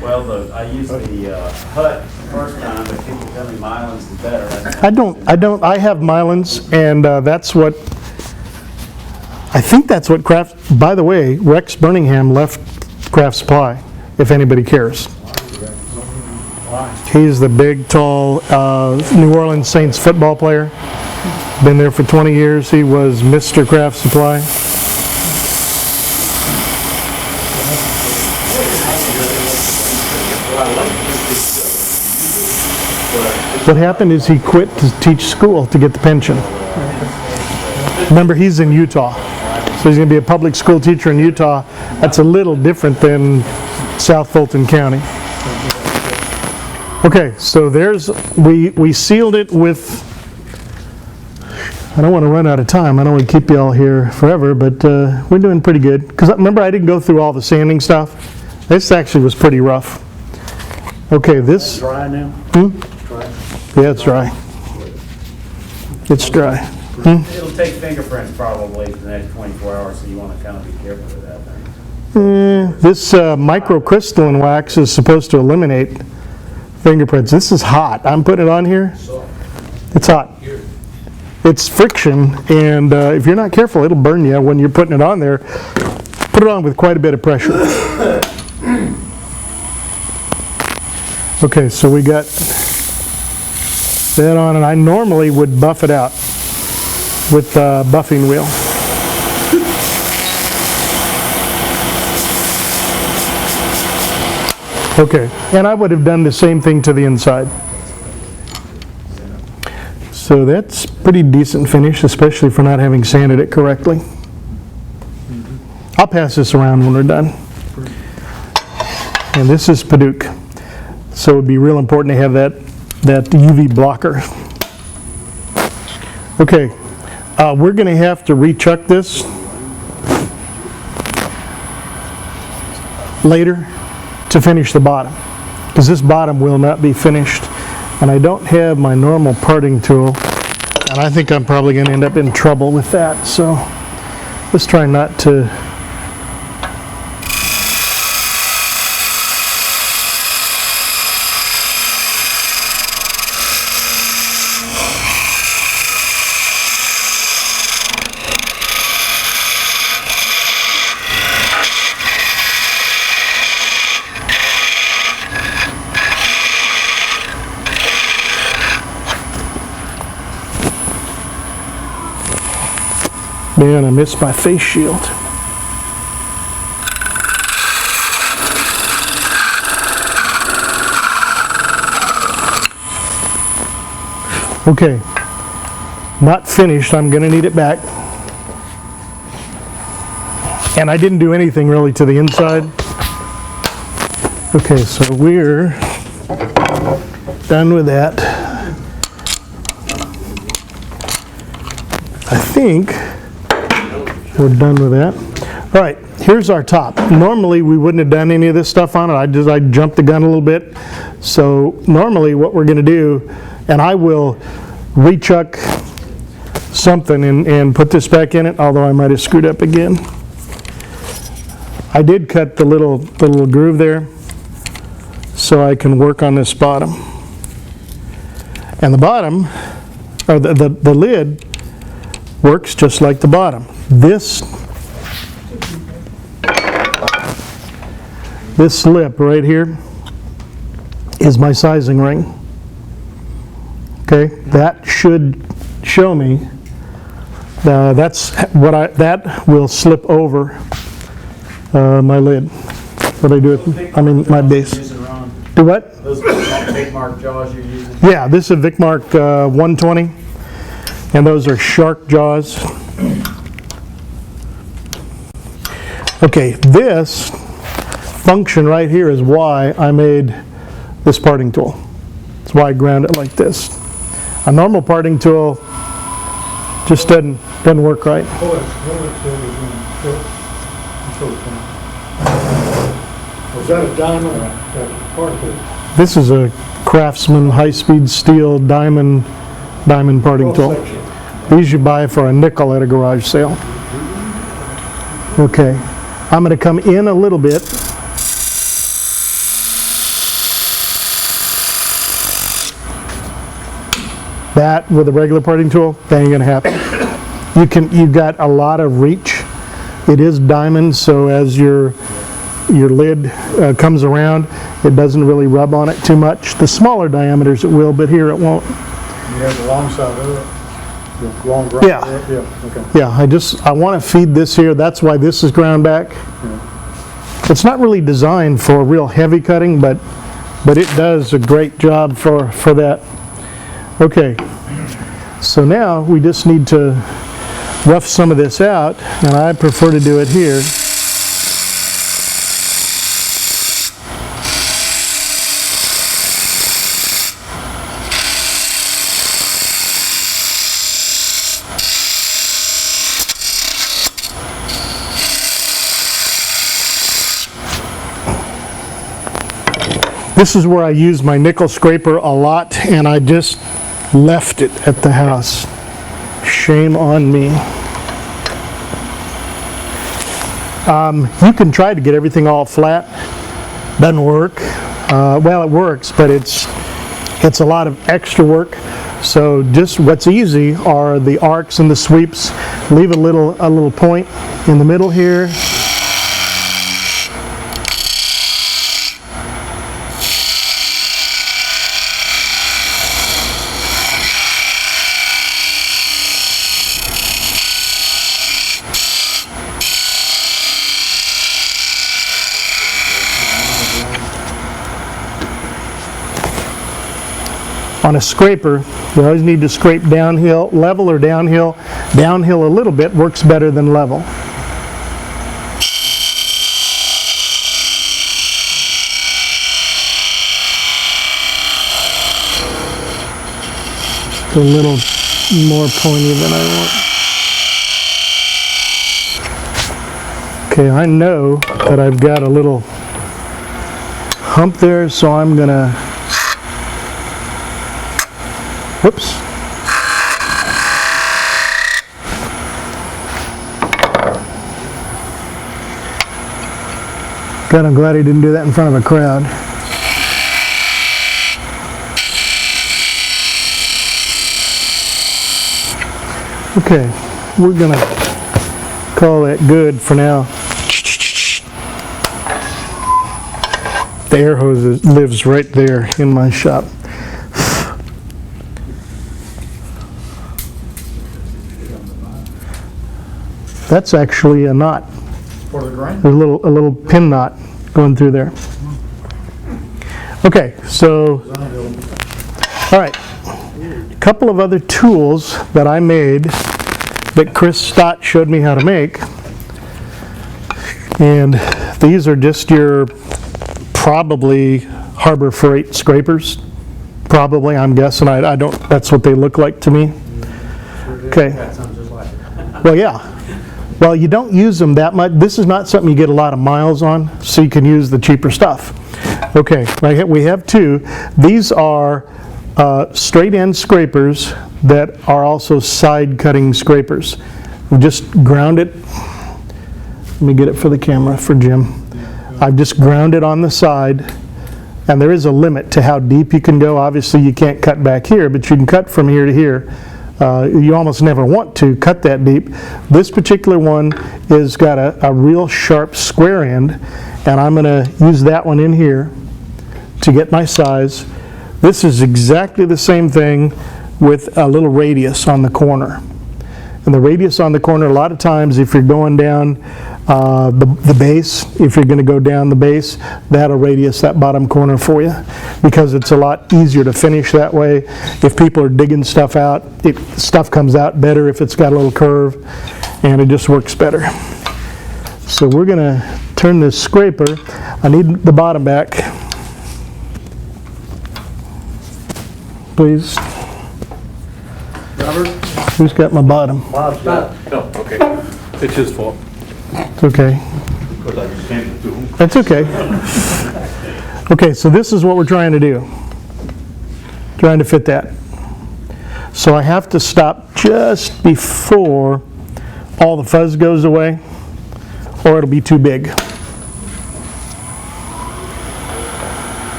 Well, I used the Hut the first time, but people tell me Milan's is better. I have Mylans, and that's what, I think that's what Craft, by the way, Rex Birmingham left Craft Supply, if anybody cares. He's the big, tall New Orleans Saints football player. Been there for 20 years. He was Mr. Craft Supply. What happened is he quit to teach school to get the pension. Remember, he's in Utah, so he's going to be a public school teacher in Utah. That's a little different than South Fulton County. Okay, so we sealed it with, I don't want to run out of time. I don't want to keep you all here forever, but we're doing pretty good. Because remember, I didn't go through all the sanding stuff. This actually was pretty rough. Okay, this... Dry now? Dry. Yeah, it's dry. It's dry. It'll take fingerprints probably for the next 24 hours, so you want to kind of be careful with that thing. This microcrystalline wax is supposed to eliminate fingerprints. This is hot. I'm putting it on here. It's hot. It's friction, and if you're not careful, it'll burn you when you're putting it on there. Put it on with quite a bit of pressure. Okay, so we got that on, and I normally would buff it out with a buffing wheel. Okay, and I would have done the same thing to the inside. So that's pretty decent finish, especially for not having sanded it correctly. I'll pass this around when we're done. And this is Paducah. So it would be real important to have that UV blocker. Okay, we're going to have to rechuck this later to finish the bottom, because this bottom will not be finished. And I don't have my normal parting tool, and I think I'm probably going to end up in trouble with that. So let's try not to. Man, I missed my face shield. Okay, not finished. I'm going to need it back. And I didn't do anything really to the inside. Okay, so we're done with that. I think we're done with that. All right, here's our top. Normally we wouldn't have done any of this stuff on it. I jumped the gun a little bit. So normally what we're going to do, and I will rechuck something and put this back in it, although I might have screwed up again. I did cut the little groove there so I can work on this bottom. And the bottom, or the lid, works just like the bottom. This lip right here is my sizing ring. Okay, that should show me that will slip over my lid. What I do with, my base. Do what? Those big mark jaws you're using? Yeah, this is a Vicmark 120, and those are shark jaws. Okay, this function right here is why I made this parting tool. That's why I ground it like this. A normal parting tool just doesn't work right. Was that a diamond parting tool? This is a Craftsman high-speed steel diamond parting tool. These you buy for a nickel at a garage sale. Okay, I'm going to come in a little bit. That with a regular parting tool, that ain't gonna happen. You've got a lot of reach. It is diamond, so as your lid comes around, it doesn't really rub on it too much. The smaller diameters it will, but here it won't. You have the long side of it? The long grind? Yeah. Yeah, okay. Yeah, I want to feed this here. That's why this is ground back. Yeah. It's not really designed for real heavy cutting, but it does a great job for that. Okay, so now we just need to rough some of this out, and I prefer to do it here. This is where I use my nickel scraper a lot, and I just left it at the house. Shame on me. You can try to get everything all flat. Doesn't work. Well, it works, but it's a lot of extra work. So just what's easy are the arcs and the sweeps. Leave a little point in the middle here. On a scraper, you always need to scrape downhill, level or downhill. Downhill a little bit works better than level. It's a little more pointy than I want. Okay, I know that I've got a little hump there, so I'm gonna whoops. God, I'm glad he didn't do that in front of a crowd. Okay, we're gonna call that good for now. The air hose lives right there in my shop. That's actually a knot. For the grind? There's a little pin knot going through there. Okay, so, all right. A couple of other tools that I made that Chris Stott showed me how to make. And these are just your probably Harbor Freight scrapers. Probably, I'm guessing. I don't, that's what they look like to me. Okay. Well, yeah. Well, you don't use them that much. This is not something you get a lot of miles on, so you can use the cheaper stuff. Okay, we have two. These are straight end scrapers that are also side cutting scrapers. We just ground it. Let me get it for the camera for Jim. I've just ground it on the side, and there is a limit to how deep you can go. Obviously, you can't cut back here, but you can cut from here to here. You almost never want to cut that deep. This particular one is got a real sharp square end, and I'm going to use that one in here to get my size. This is exactly the same thing with a little radius on the corner. And the radius on the corner, a lot of times if you're going down the base, if you're going to go down the base, that'll radius that bottom corner for you, because it's a lot easier to finish that way. If people are digging stuff out, stuff comes out better if it's got a little curve, and it just works better. So we're going to turn this scraper. I need the bottom back, please. Robert? Who's got my bottom? Bob's got it. Oh, okay. It's his fault. It's okay. Because I just handed it to him. That's okay. Okay, so this is what we're trying to do. Trying to fit that. So I have to stop just before all the fuzz goes away, or it'll be too big.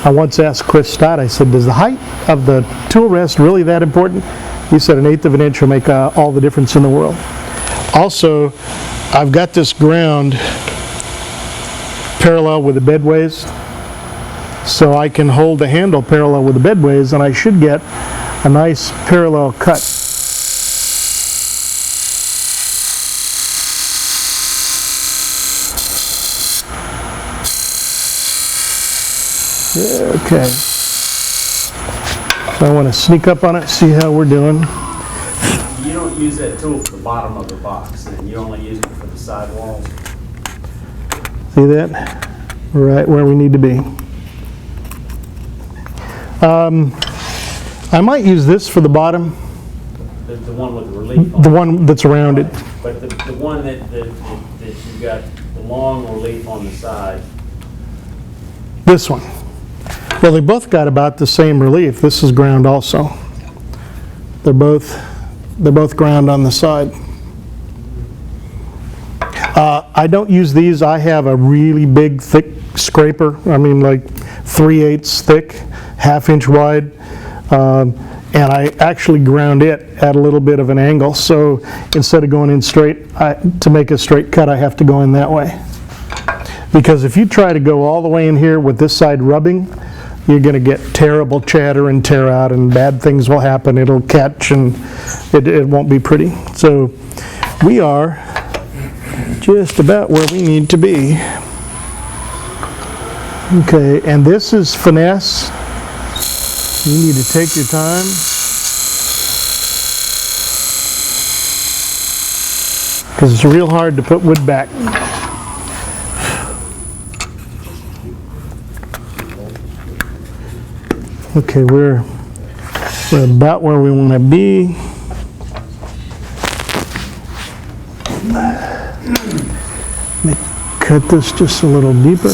I once asked Chris Stott, I said, does the height of the tool rest really that important? He said 1/8 of an inch will make all the difference in the world. Also, I've got this ground parallel with the bedways, so I can hold the handle parallel with the bedways, and I should get a nice parallel cut. Okay. So I want to sneak up on it, see how we're doing. You don't use that tool for the bottom of the box, and you only use it for the side walls. See that? Right where we need to be. I might use this for the bottom, The one with the relief on the it. one that's around it. But the one that you got the long relief on the side, This one. Well, they both got about the same relief. This is ground also. They're both ground on the side. I don't use these. I have a really big, thick scraper. I mean, like 3/8 thick, 1/2 inch wide. And I actually ground it at a little bit of an angle. So instead of going in straight, to make a straight cut, I have to go in that way. Because if you try to go all the way in here with this side rubbing, you're going to get terrible chatter and tear out, and bad things will happen. It'll catch, and it won't be pretty. So we are just about where we need to be. Okay, and this is finesse. You need to take your time. Because it's real hard to put wood back. Okay, we're about where we want to be. Let me cut this just a little deeper.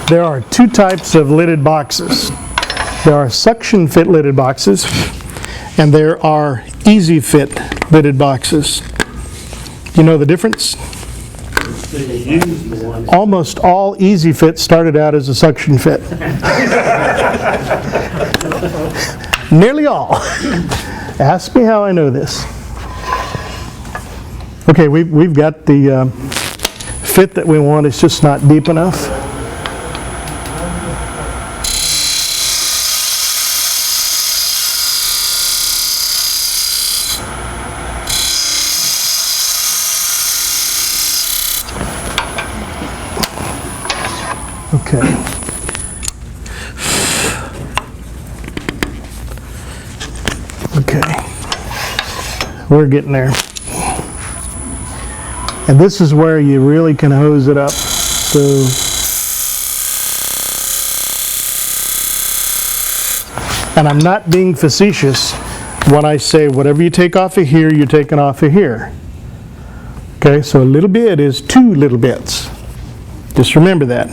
There are two types of lidded boxes. There are suction fit lidded boxes, and there are easy fit lidded boxes. Do you know the difference? Almost all easy fit started out as a suction fit. Nearly all. Ask me how I know this. Okay, we've got the fit that we want. It's just not deep enough. Okay. Okay. We're getting there. And this is where you really can hose it up. So and I'm not being facetious when I say whatever you take off of here, you're taking off of here. Okay, so a little bit is 2 little bits. Just remember that.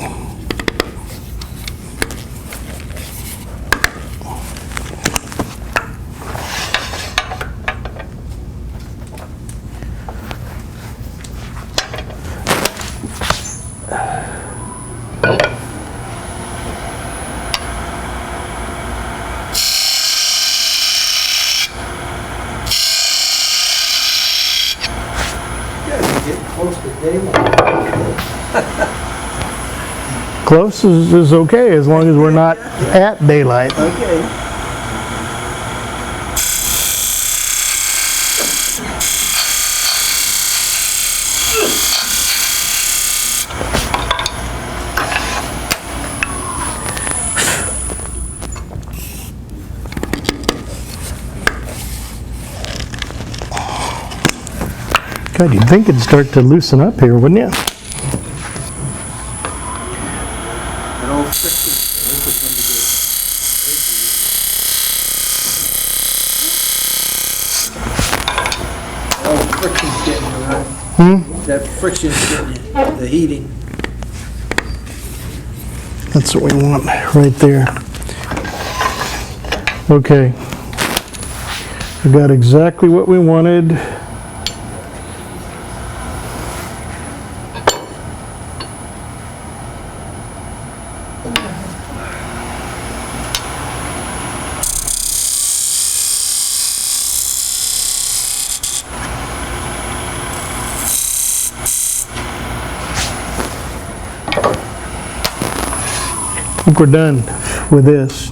Close is okay as long as we're not at daylight. Okay. God, you'd think it'd start to loosen up here, wouldn't you? And all friction. This is when you get all friction's getting you, right? That friction's getting you. the heating. That's what we want right there. Okay. We got exactly what we wanted. I think we're done with this.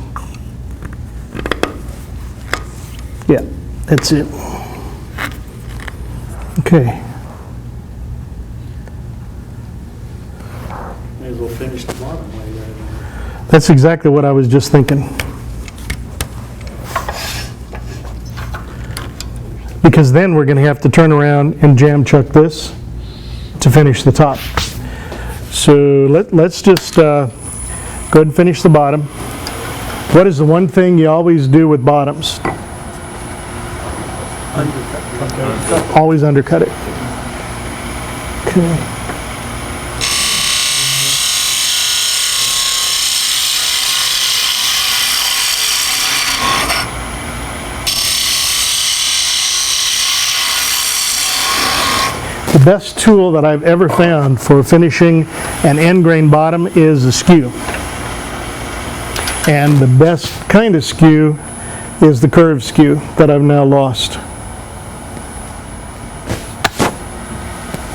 Yeah, that's it. Okay. May as well finish the bottom way there. That's exactly what I was just thinking. Because then we're going to have to turn around and jam chuck this to finish the top. So let's just go ahead and finish the bottom. What is the one thing you always do with bottoms? Always undercut it. Okay. The best tool that I've ever found for finishing an end grain bottom is a skew. And the best kind of skew is the curved skew that I've now lost.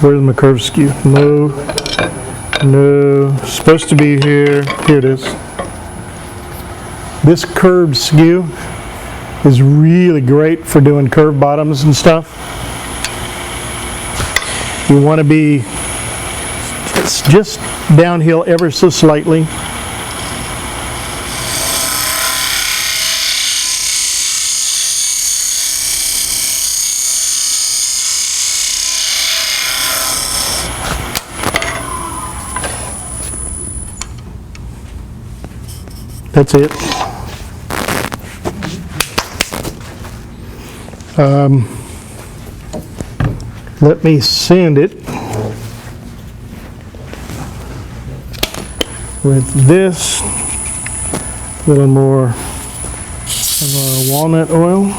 Where's my curved skew? No, supposed to be here. Here it is. This curved skew is really great for doing curved bottoms and stuff. You want to be just downhill ever so slightly. That's it. Let me sand it with this, a little more of our walnut oil.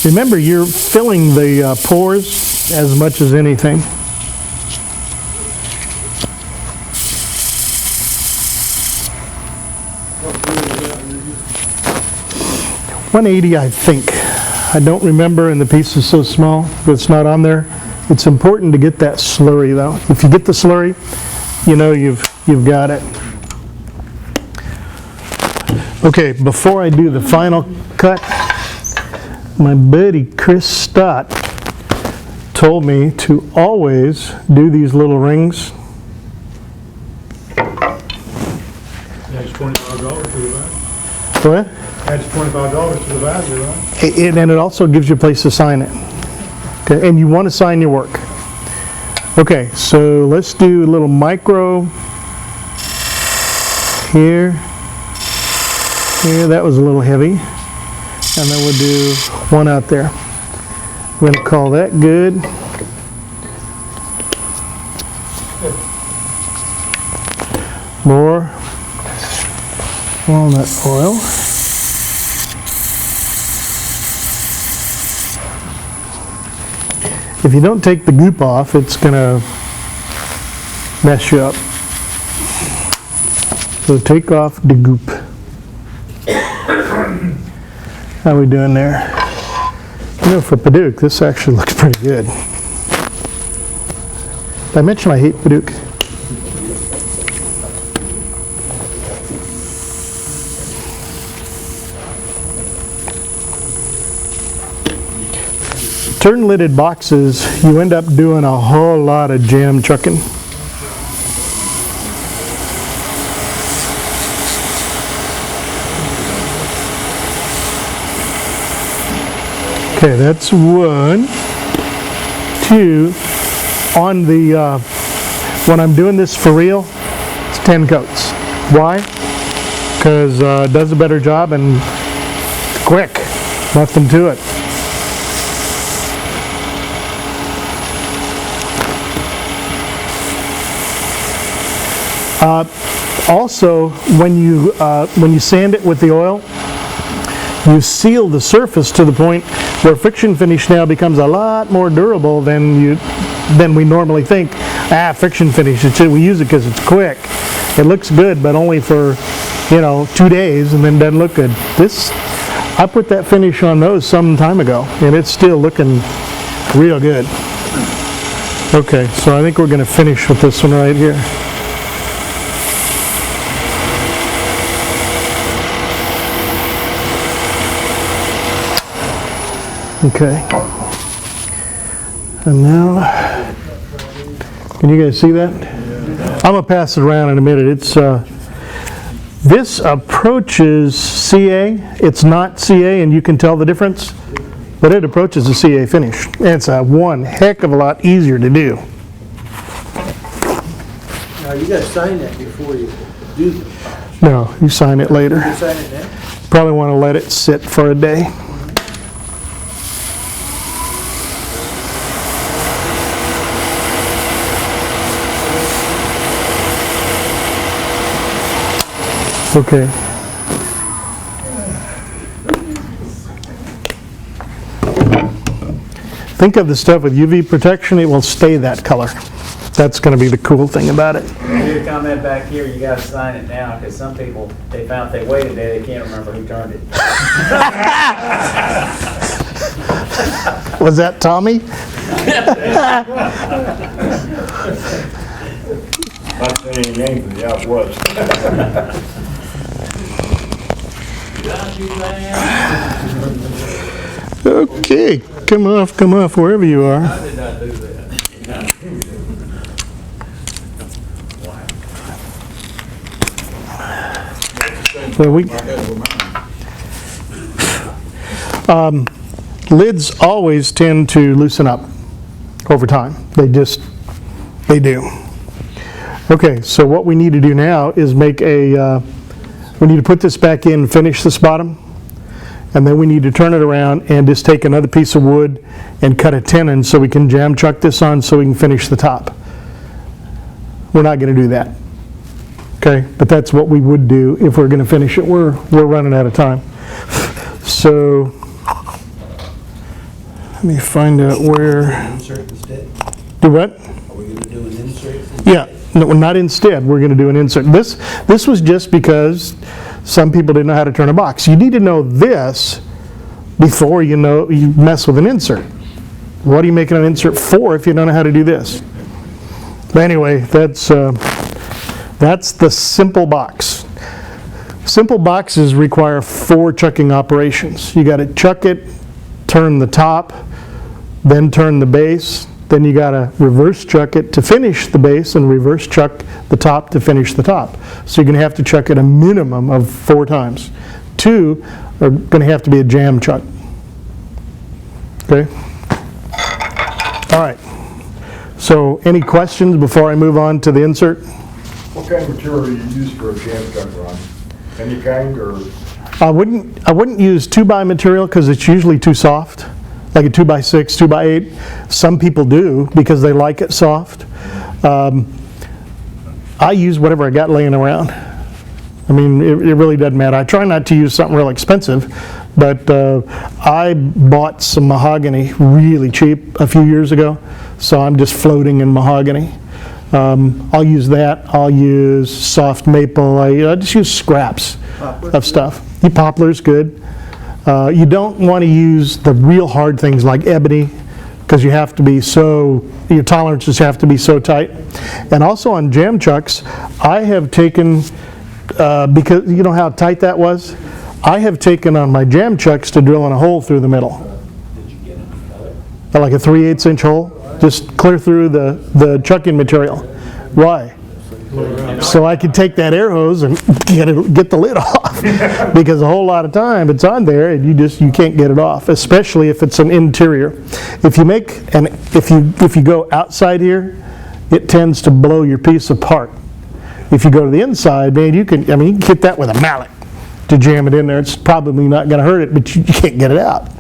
Remember, you're filling the pores as much as anything. .180, I think. I don't remember, and the piece is so small, but it's not on there. It's important to get that slurry, though. If you get the slurry, you know you've got it. Okay, before I do the final cut, my buddy Chris Stott told me to always do these little rings. That's $25 to the value. What? That's $25 to the value, right? And it also gives you a place to sign it. Okay, and you want to sign your work. Okay, so let's do a little micro here. Here, that was a little heavy. And then we'll do one out there. We're going to call that good. More walnut oil. If you don't take the goop off, it's going to mess you up. So take off the goop. How are we doing there? You know, for Padauk, this actually looks pretty good. Did I mention I hate Padauk? Turn-lidded boxes, you end up doing a whole lot of jam chucking. Okay, that's 1, 2. On the, when I'm doing this for real, it's 10 coats. Why? Because it does a better job and quick. Nothing to it. Also, when you sand it with the oil, you seal the surface to the point where friction finish now becomes a lot more durable than we normally think. Friction finish, we use it because it's quick. It looks good, but only for 2 days, and then doesn't look good. I put that finish on those some time ago, and it's still looking real good. Okay, so I think we're going to finish with this one right here. Okay. And now, can you guys see that? I'm going to pass it around in a minute. This approaches CA. It's not CA, and you can tell the difference, but it approaches a CA finish. It's one heck of a lot easier to do. Now, you gotta sign that before you do the polish. No, you sign it later. You sign it now? Probably want to let it sit for a day. Okay. Think of the stuff with UV protection, it will stay that color. That's going to be the cool thing about it. Your comment back here, you gotta sign it now, because some people, they found if they wait a day, they can't remember who turned it. Was that Tommy? Not saying any names, but yeah, it was. Okay, come off, wherever you are. I did not do that. Well, lids always tend to loosen up over time. They do. Okay, so what we need to do now is we need to put this back in and finish this bottom, and then we need to turn it around and just take another piece of wood and cut a tenon so we can jam chuck this on so we can finish the top. We're not going to do that. Okay, but that's what we would do if we're going to finish it. We're running out of time. So let me find out where. Insert instead? Do what? Are we gonna do an insert? Yeah, no, not instead. We're going to do an insert. This was just because some people didn't know how to turn a box. You need to know this before you mess with an insert. What are you making an insert for if you don't know how to do this? But anyway, that's the simple box. Simple boxes require 4 chucking operations. You got to chuck it, turn the top, then turn the base, then you got to reverse chuck it to finish the base and reverse chuck the top to finish the top. So you're going to have to chuck it a minimum of 4 times. 2 are going to have to be a jam chuck. Okay? All right. So any questions before I move on to the insert? What kind of material do you use for a jam chuck, Ron? Any kind, or? I wouldn't use 2x material because it's usually too soft, like a 2x6, 2x8. Some people do because they like it soft. I use whatever I got laying around. I mean, it really doesn't matter. I try not to use something real expensive, but I bought some mahogany really cheap a few years ago, so I'm just floating in mahogany. I'll use that. I'll use soft maple. I just use scraps of stuff. Poplar's good. You don't want to use the real hard things like ebony because you have to be your tolerances have to be so tight. And also on jam chucks, I have taken, because you know how tight that was? I have taken on my jam chucks to drill in a hole through the middle. Did you get any color? Like a 3/8 inch hole. Just clear through the chucking material. Why? So I could take that air hose and get the lid off. Because a whole lot of time it's on there and you can't get it off, especially if it's an interior. If you go outside here, it tends to blow your piece apart. If you go to the inside, man, you can hit that with a mallet. to jam it in there. It's probably not going to hurt it, but you can't get it out.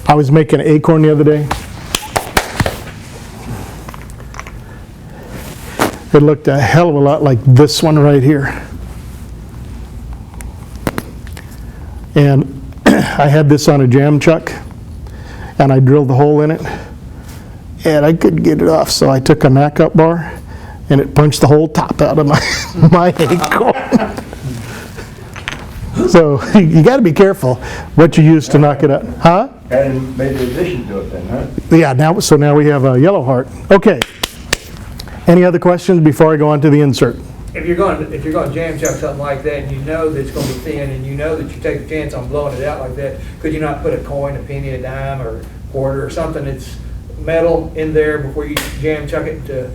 I was making an acorn the other day. It looked a hell of a lot like this one right here. And I had this on a jam chuck, and I drilled the hole in it, and I couldn't get it off, so I took a knock-up bar, and it punched the whole top out of my acorn. So you got to be careful what you use to knock it out. Huh? And made an addition to it then, huh? Yeah, now we have a yellow heart. Okay. Any other questions before I go on to the insert? If you're going to jam chuck something like that, and you know that it's going to be thin, and you know that you take a chance on blowing it out like that, could you not put a coin, a penny, a dime, or quarter, or something that's metal in there before you jam chuck it to?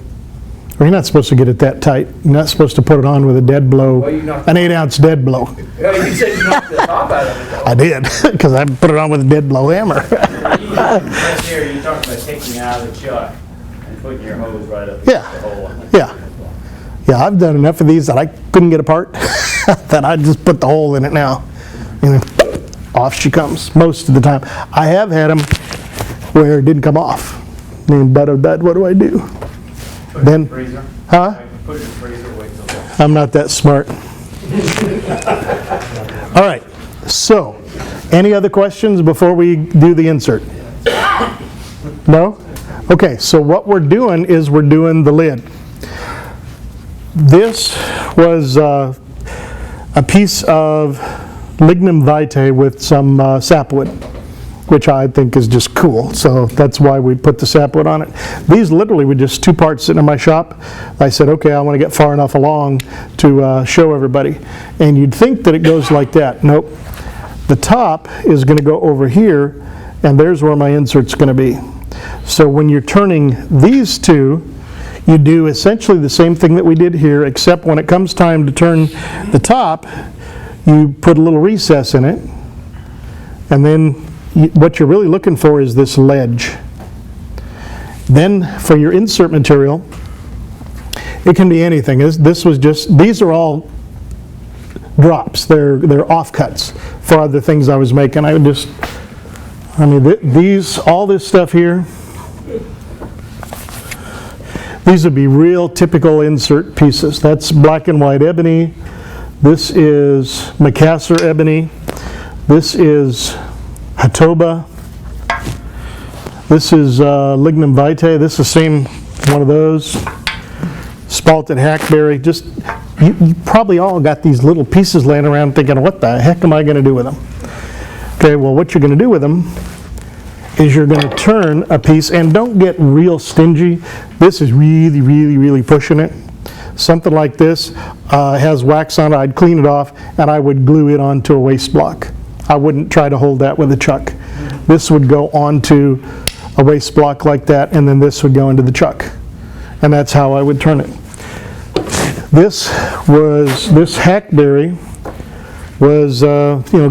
Well, you're not supposed to get it that tight. You're not supposed to put it on with a dead blow, Well, you knocked- an 8-ounce dead blow. You said you knocked the top out of it, though. I did, because I put it on with a dead blow hammer. Right here, you're talking about taking it out of the chuck and putting your hose right up Yeah. against the hole. Yeah. Yeah, I've done enough of these that I couldn't get apart, that I just put the hole in it now. And then off she comes, most of the time. I have had them where it didn't come off. And but what do I do? Put it in Then- the freezer. Huh? Put it in the freezer, wait till it's I'm not that smart. All right, so, any other questions before we do the insert? No? Okay, so what we're doing is we're doing the lid. This was a piece of lignum vitae with some sapwood, which I think is just cool, so that's why we put the sapwood on it. These literally were just 2 parts sitting in my shop. I said, okay, I want to get far enough along to show everybody. And you'd think that it goes like that. Nope. The top is going to go over here, and there's where my insert's going to be. So when you're turning these two, you do essentially the same thing that we did here, except when it comes time to turn the top, you put a little recess in it, and then what you're really looking for is this ledge. Then for your insert material, it can be anything. These are all drops. They're offcuts for other things I was making. All this stuff here, these would be real typical insert pieces. That's black and white ebony. This is Macassar ebony. This is Hatoba. This is lignum vitae. This is the same one of those. Spalted hackberry. Just you probably all got these little pieces laying around thinking, what the heck am I going to do with them? Okay, well, what you're going to do with them is you're going to turn a piece, and don't get real stingy. This is really, really, really pushing it. Something like this has wax on it. I'd clean it off, and I would glue it onto a waste block. I wouldn't try to hold that with a chuck. This would go onto a waste block like that, and then this would go into the chuck. And that's how I would turn it. This hackberry was,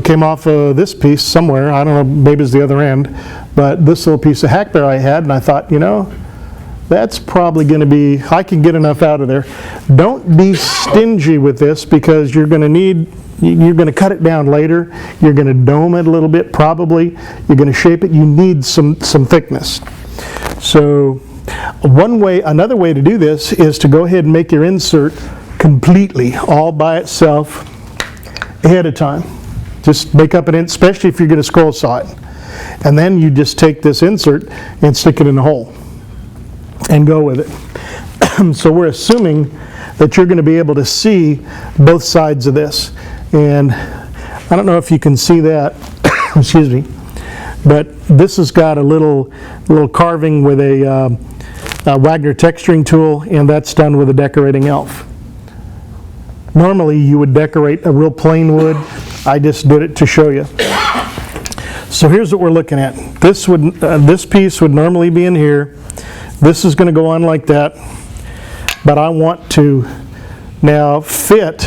came off of this piece somewhere. I don't know, maybe it's the other end. But this little piece of hackberry I had, and I thought, that's probably going to be, I can get enough out of there. Don't be stingy with this, because you're going to cut it down later. You're going to dome it a little bit, probably. You're going to shape it. You need some thickness. So another way to do this is to go ahead and make your insert completely, all by itself, ahead of time. Just make up especially if you're going to scroll saw it. And then you just take this insert and stick it in the hole and go with it. So we're assuming that you're going to be able to see both sides of this. And I don't know if you can see that, excuse me, but this has got a little carving with a Wagner texturing tool, and that's done with a decorating elf. Normally you would decorate a real plain wood. I just did it to show you. So here's what we're looking at. This piece would normally be in here. This is going to go on like that, but I want to now fit,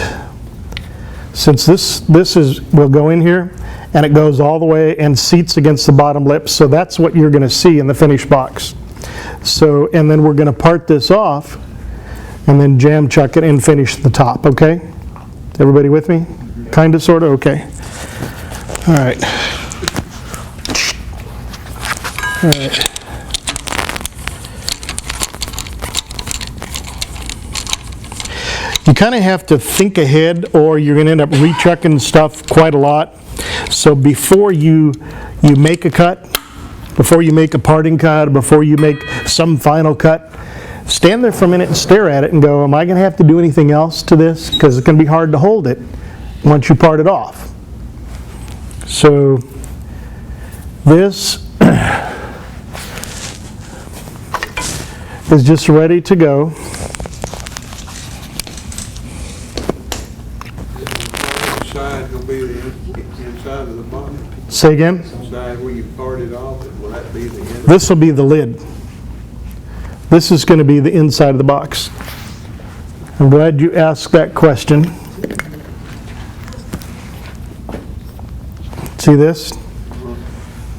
since this will go in here, and it goes all the way and seats against the bottom lip, so that's what you're going to see in the finished box. So, and then we're going to part this off, and then jam chuck it and finish the top, okay? Everybody with me? Kind of, sort of? Okay. All right. All right. You kind of have to think ahead, or you're going to end up rechucking stuff quite a lot. So before you make a cut, before you make a parting cut, before you make some final cut, stand there for a minute and stare at it and go, am I going to have to do anything else to this? Because it's going to be hard to hold it once you part it off. So this is just ready to go. The side will be the inside of the body. Say again? The side where you parted off, will that be the end? This will be the lid. This is going to be the inside of the box. I'm glad you asked that question. See this?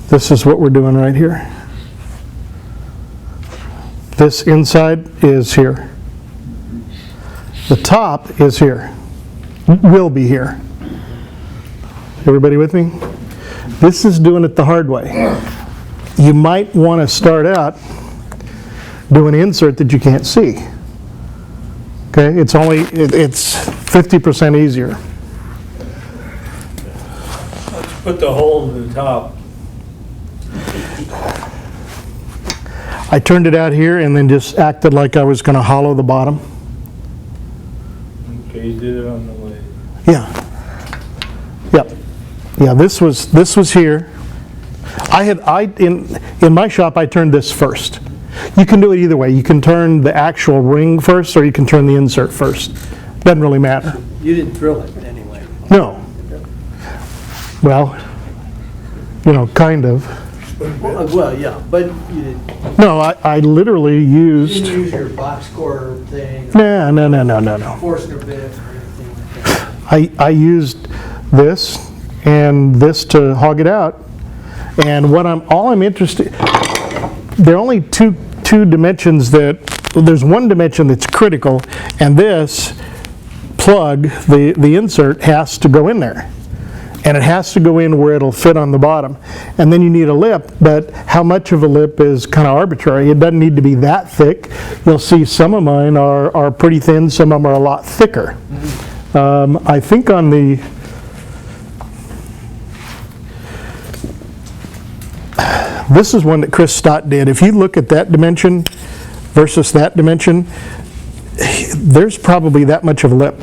This is what we're doing right here. This inside is here. The top is here. Will be here. Everybody with me? This is doing it the hard way. You might want to start out doing an insert that you can't see. Okay, it's 50% easier. Put the hole in the top. I turned it out here and then just acted like I was going to hollow the bottom. Okay, you did it on the way. Yeah. Yep. Yeah, this was here. In my shop I turned this first. You can do it either way. You can turn the actual ring first, or you can turn the insert first. Doesn't really matter. You didn't drill it anyway. No. Well, kind of. Well, yeah, but you didn't, No, I literally you used. didn't use your box core thing, No. Forstner bit or anything like that. I used this and this to hog it out. And all I'm interested, there are only two dimensions there's one dimension that's critical, and this plug, the insert, has to go in there. And it has to go in where it'll fit on the bottom. And then you need a lip, but how much of a lip is kind of arbitrary. It doesn't need to be that thick. You'll see some of mine are pretty thin, some of them are a lot thicker. I think on this is one that Chris Stott did. If you look at that dimension versus that dimension, there's probably that much of a lip.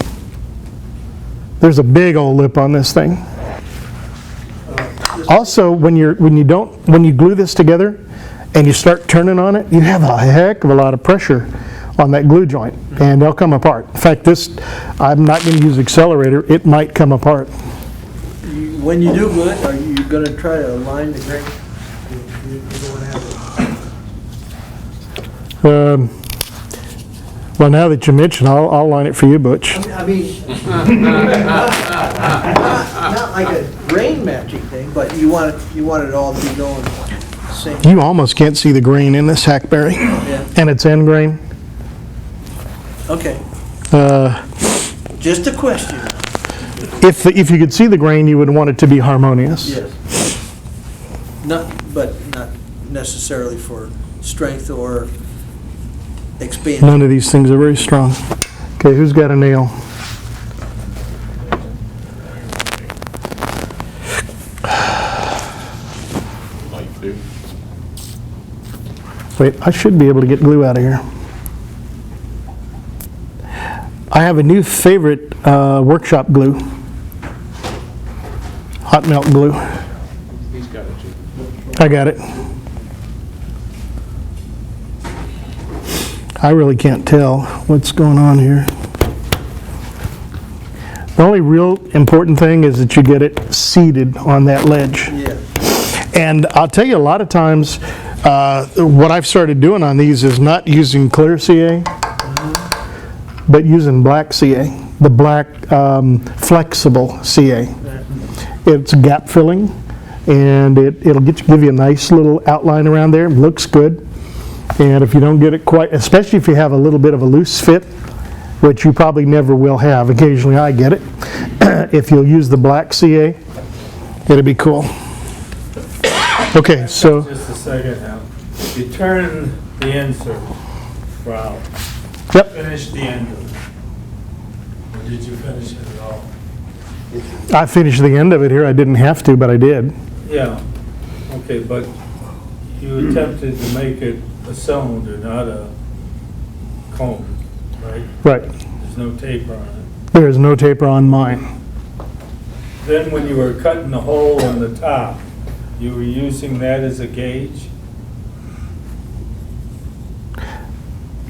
There's a big old lip on this thing. Also, when you glue this together and you start turning on it, you have a heck of a lot of pressure on that glue joint, and they'll come apart. In fact, I'm not going to use accelerator. It might come apart. When you do glue it, are you going to try to align the grain? You don't have it. Well, now that you mention, I'll line it for you, Butch. I mean, not like a grain matching thing, but you want it all to be going same. You almost can't see the grain in this hackberry, Yeah. and it's end grain. Okay. Just a question. If you could see the grain, you would want it to be harmonious. Yes. But not necessarily for strength or expansion. None of these things are very strong. Okay, who's got a nail? Wait, I should be able to get glue out of here. I have a new favorite workshop glue. Hot melt glue. He's got it too. I got it. I really can't tell what's going on here. The only real important thing is that you get it seated on that ledge. Yeah. And I'll tell you, a lot of times, what I've started doing on these is not using clear CA, but using black CA, the black flexible CA. It's gap filling, and it'll give you a nice little outline around there. It looks good. And if you don't get it quite, especially if you have a little bit of a loose fit, which you probably never will have. Occasionally I get it. If you'll use the black CA, it'll be cool. Okay, so Just a second now. You turn the insert, wow. yep, Finish the end of it. Or did you finish it at all? I finished the end of it here. I didn't have to, but I did. Yeah, okay, but you attempted to make it a cylinder, not a cone, right? Right. There's no taper on it. There is no taper on mine. Then when you were cutting the hole in the top, you were using that as a gauge?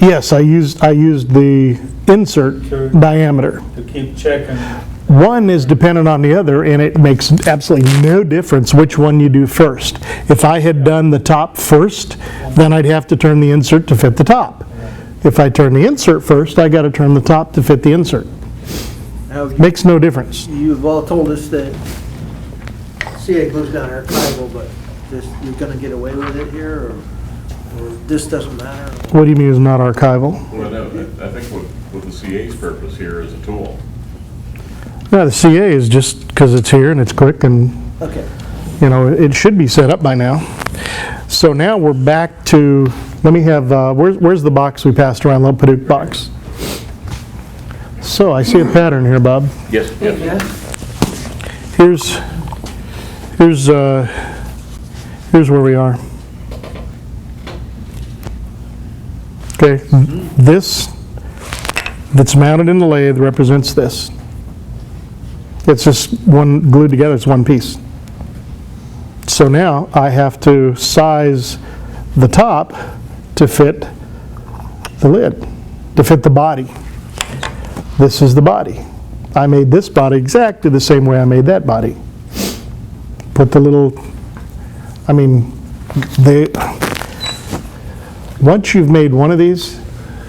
Yes, I used the insert Sure. diameter. To keep checking? One is dependent on the other, and it makes absolutely no difference which one you do first. If I had done the top first, then I'd have to turn the insert to fit the top. If I turn the insert first, I got to turn the top to fit the insert. Now, Makes no difference. you've all told us that CA goes down archival, but you're gonna get away with it here, or this doesn't matter? What do you mean is not archival? Well, no, I think what the CA's purpose here is a tool. No, the CA is just because it's here and it's quick and, Okay. you know, it should be set up by now. So now we're back to, let me have, where's the box we passed around, little Paducah box? So I see a pattern here, Bob. Yes, yes. Yeah? Here's where we are. Okay, this that's mounted in the lathe represents this. It's just one glued together, it's one piece. So now I have to size the top to fit the lid, to fit the body. This is the body. I made this body exactly the same way I made that body. Put the little, I mean, once you've made one of these,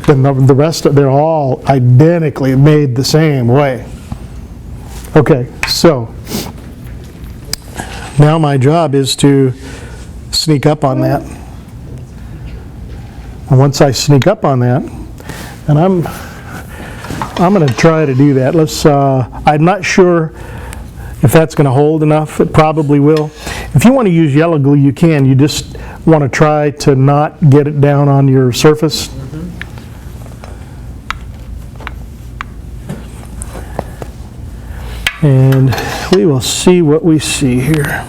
then the rest, they're all identically made the same way. Okay, so now my job is to sneak up on that. And once I sneak up on that, and I'm going to try to do that. I'm not sure if that's going to hold enough. It probably will. If you want to use yellow glue, you can. You just want to try to not get it down on your surface. And we will see what we see here.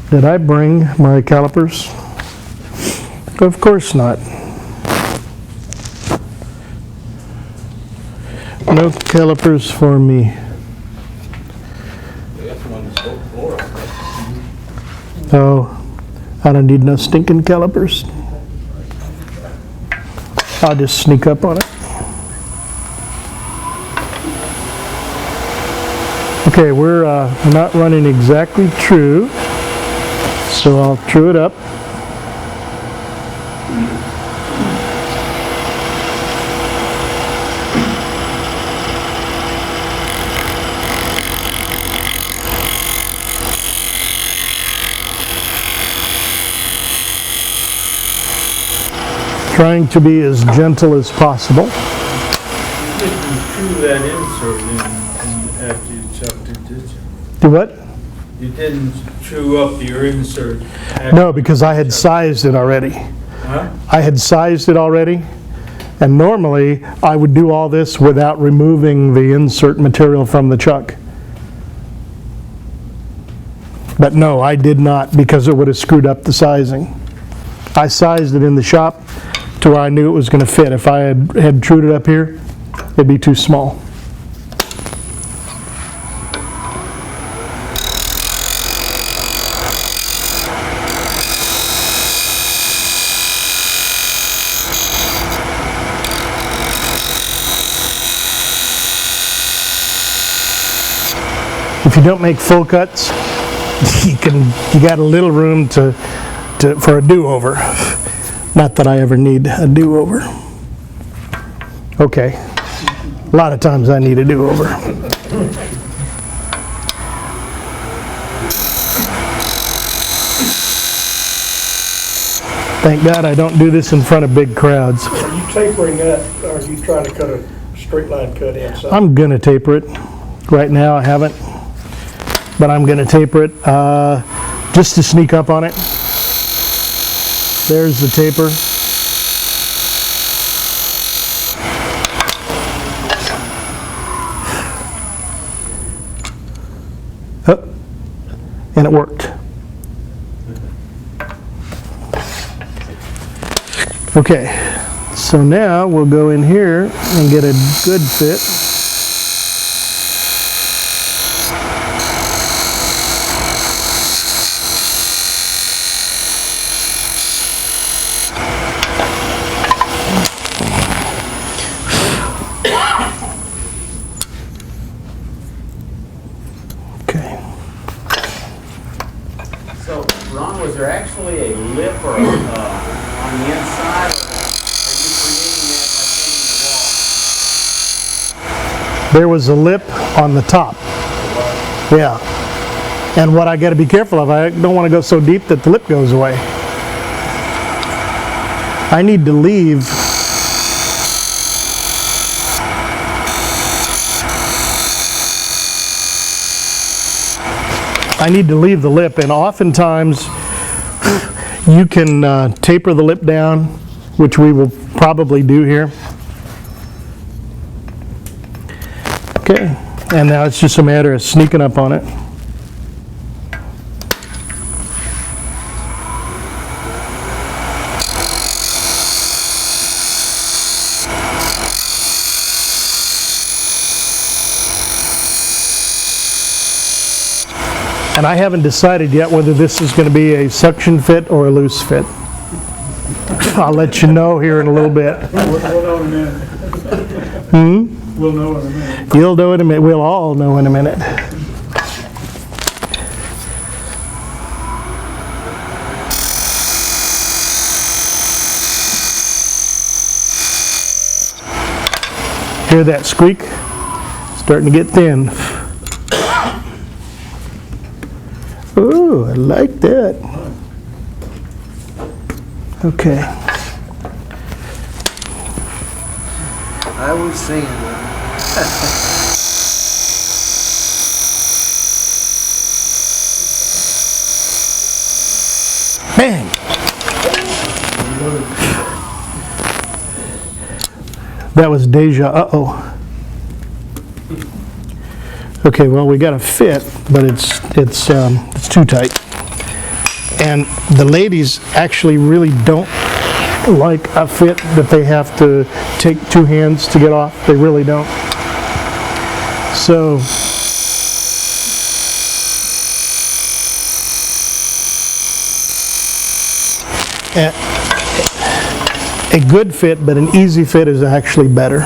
Did I bring my calipers? Of course not. No calipers for me. Oh, I don't need no stinking calipers. I'll just sneak up on it. Okay, we're not running exactly true, so I'll true it up. Trying to be as gentle as possible. You didn't screw that insert in after you chucked it, did you? Do what? You didn't true up your insert? No, because I had sized it already. Huh? I had sized it already, and normally I would do all this without removing the insert material from the chuck. But no, I did not, because it would have screwed up the sizing. I sized it in the shop to where I knew it was going to fit. If I had trued it up here, it'd be too small. If you don't make full cuts, you got a little room for a do-over. Not that I ever need a do-over. Okay, a lot of times I need a do-over. Thank God I don't do this in front of big crowds. Are you tapering that, or are you trying to cut a straight line cut inside? I'm gonna taper it. Right now I haven't, but I'm gonna taper it just to sneak up on it. There's the taper. Oh, and it worked. Okay, so now we'll go in here and get a good fit. Okay. So, Ron, was there actually a lip or on the inside, or are you creating that by painting the wall? There was a lip on the top. Yeah. And what I got to be careful of, I don't want to go so deep that the lip goes away. I need to leave the lip, and oftentimes you can taper the lip down, which we will probably do here. Okay, and now it's just a matter of sneaking up on it. And I haven't decided yet whether this is going to be a suction fit or a loose fit. I'll let you know here in a little bit. We'll know in a minute. We'll know in a minute. You'll know in a minute. We'll all know in a minute. Hear that squeak? Starting to get thin. Ooh, I like that. Okay. I was saying that. Bang! That was deja. Uh-oh. Okay, well, we got a fit, but it's too tight. And the ladies actually really don't like a fit that they have to take two hands to get off. They really don't. So a good fit, but an easy fit is actually better.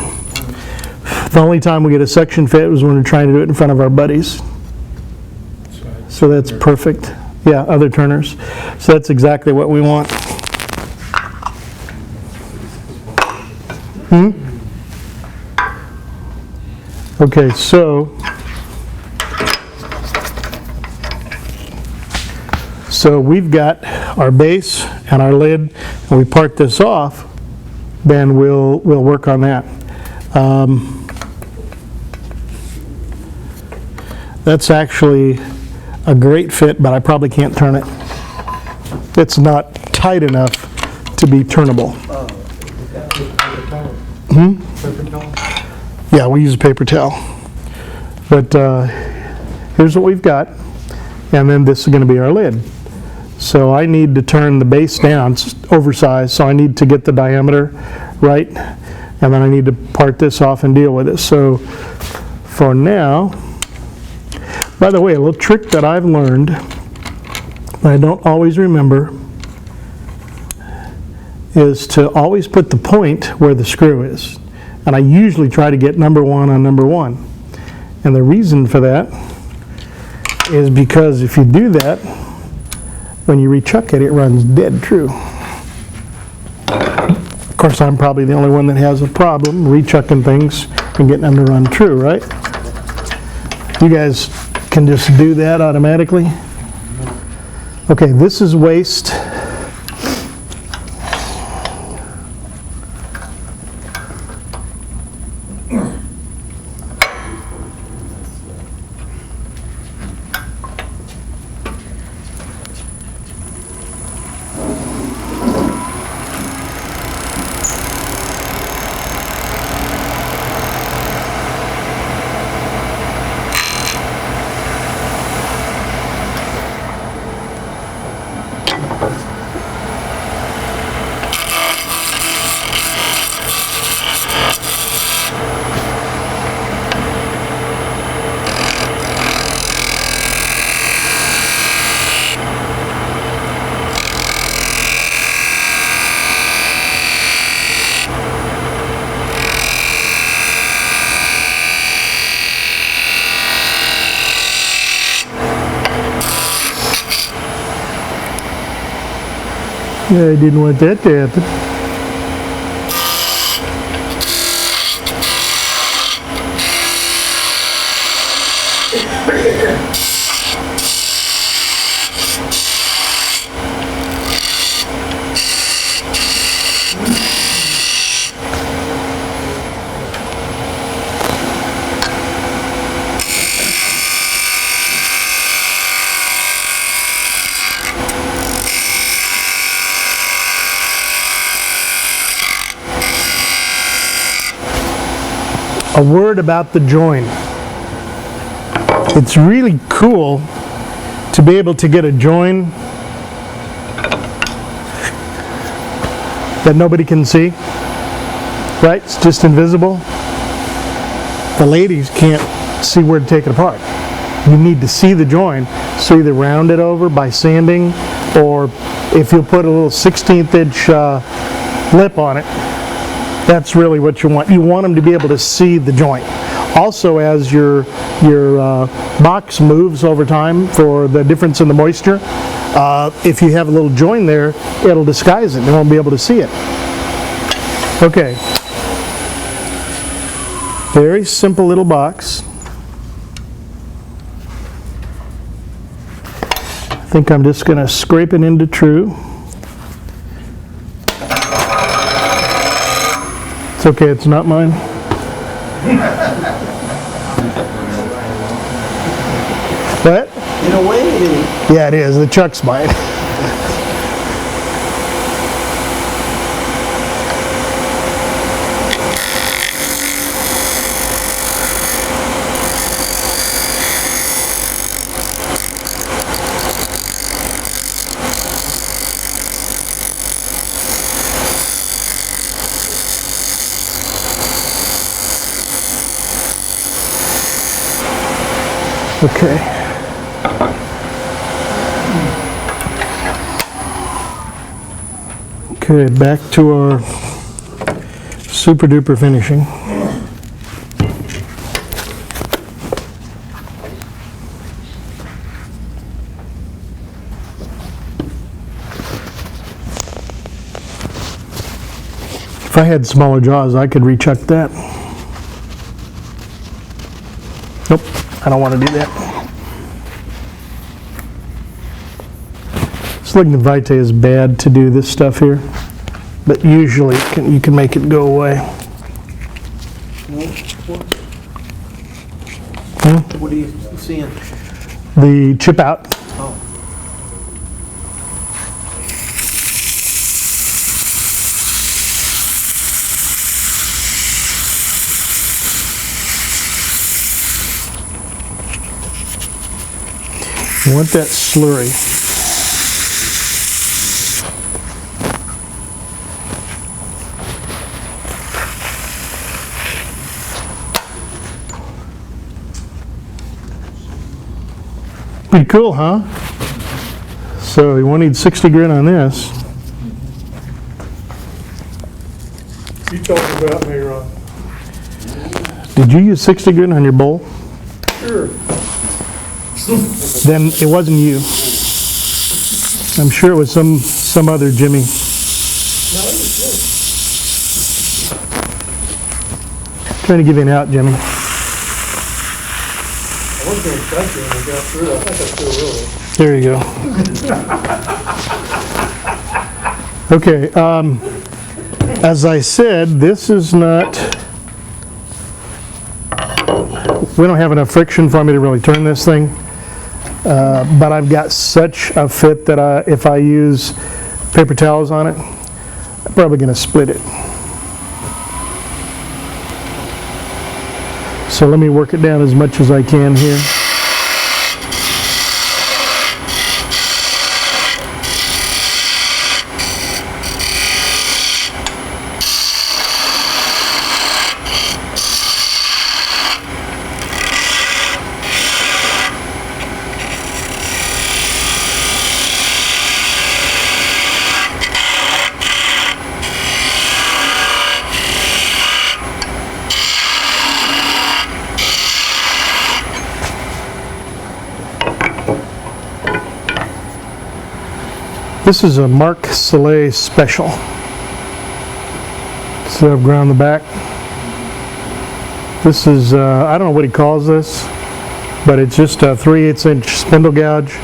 The only time we get a section fit was when we're trying to do it in front of our buddies. So that's perfect. Yeah, other turners. So that's exactly what we want. Okay, so we've got our base and our lid, and we part this off, then we'll work on that. That's actually a great fit, but I probably can't turn it. It's not tight enough to be turnable. Yeah, we use a paper towel. But here's what we've got, and then this is going to be our lid. So I need to turn the base down. It's oversized, so I need to get the diameter right, and then I need to part this off and deal with it. So for now, by the way, a little trick that I've learned that I don't always remember is to always put the point where the screw is. And I usually try to get number one on number one. And the reason for that is because if you do that, when you rechuck it, it runs dead true. Of course, I'm probably the only one that has a problem rechucking things and getting them to run true, right? You guys can just do that automatically. Okay, this is waste. I didn't want that to happen. A word about the join. It's really cool to be able to get a join that nobody can see, right? It's just invisible. The ladies can't see where to take it apart. You need to see the join, so either round it over by sanding, or if you'll put a little 16th inch lip on it, that's really what you want. You want them to be able to see the joint. Also, as your box moves over time for the difference in the moisture, if you have a little join there, it'll disguise it. They won't be able to see it. Okay. Very simple little box. I think I'm just going to scrape it into true. It's okay, it's not mine. What? In a way, it is. Yeah, it is. The Chuck's mine. Okay. Okay, back to our super duper finishing. If I had smaller jaws, I could rechuck that. Nope, I don't want to do that. Lignin vitae is bad to do this stuff here, but usually you can make it go away. What are you seeing? The chip out. Oh. You want that slurry. Pretty cool, huh? So you won't need 60 grit on this. You talking about me, Ron? Did you use 60 grit on your bowl? Sure. Then it wasn't you. I'm sure it was some other Jimmy. No, it was Trying to give you an out, Jimmy. I was going to touch it when we got through. I think I still will. There you go. Okay, as I said, this is not, we don't have enough friction for me to really turn this thing, but I've got such a fit that if I use paper towels on it, I'm probably going to split it. So let me work it down as much as I can here. This is a Mark Soleil special. So I've ground the back. This is, I don't know what he calls this, but it's just a 3/8 inch spindle gouge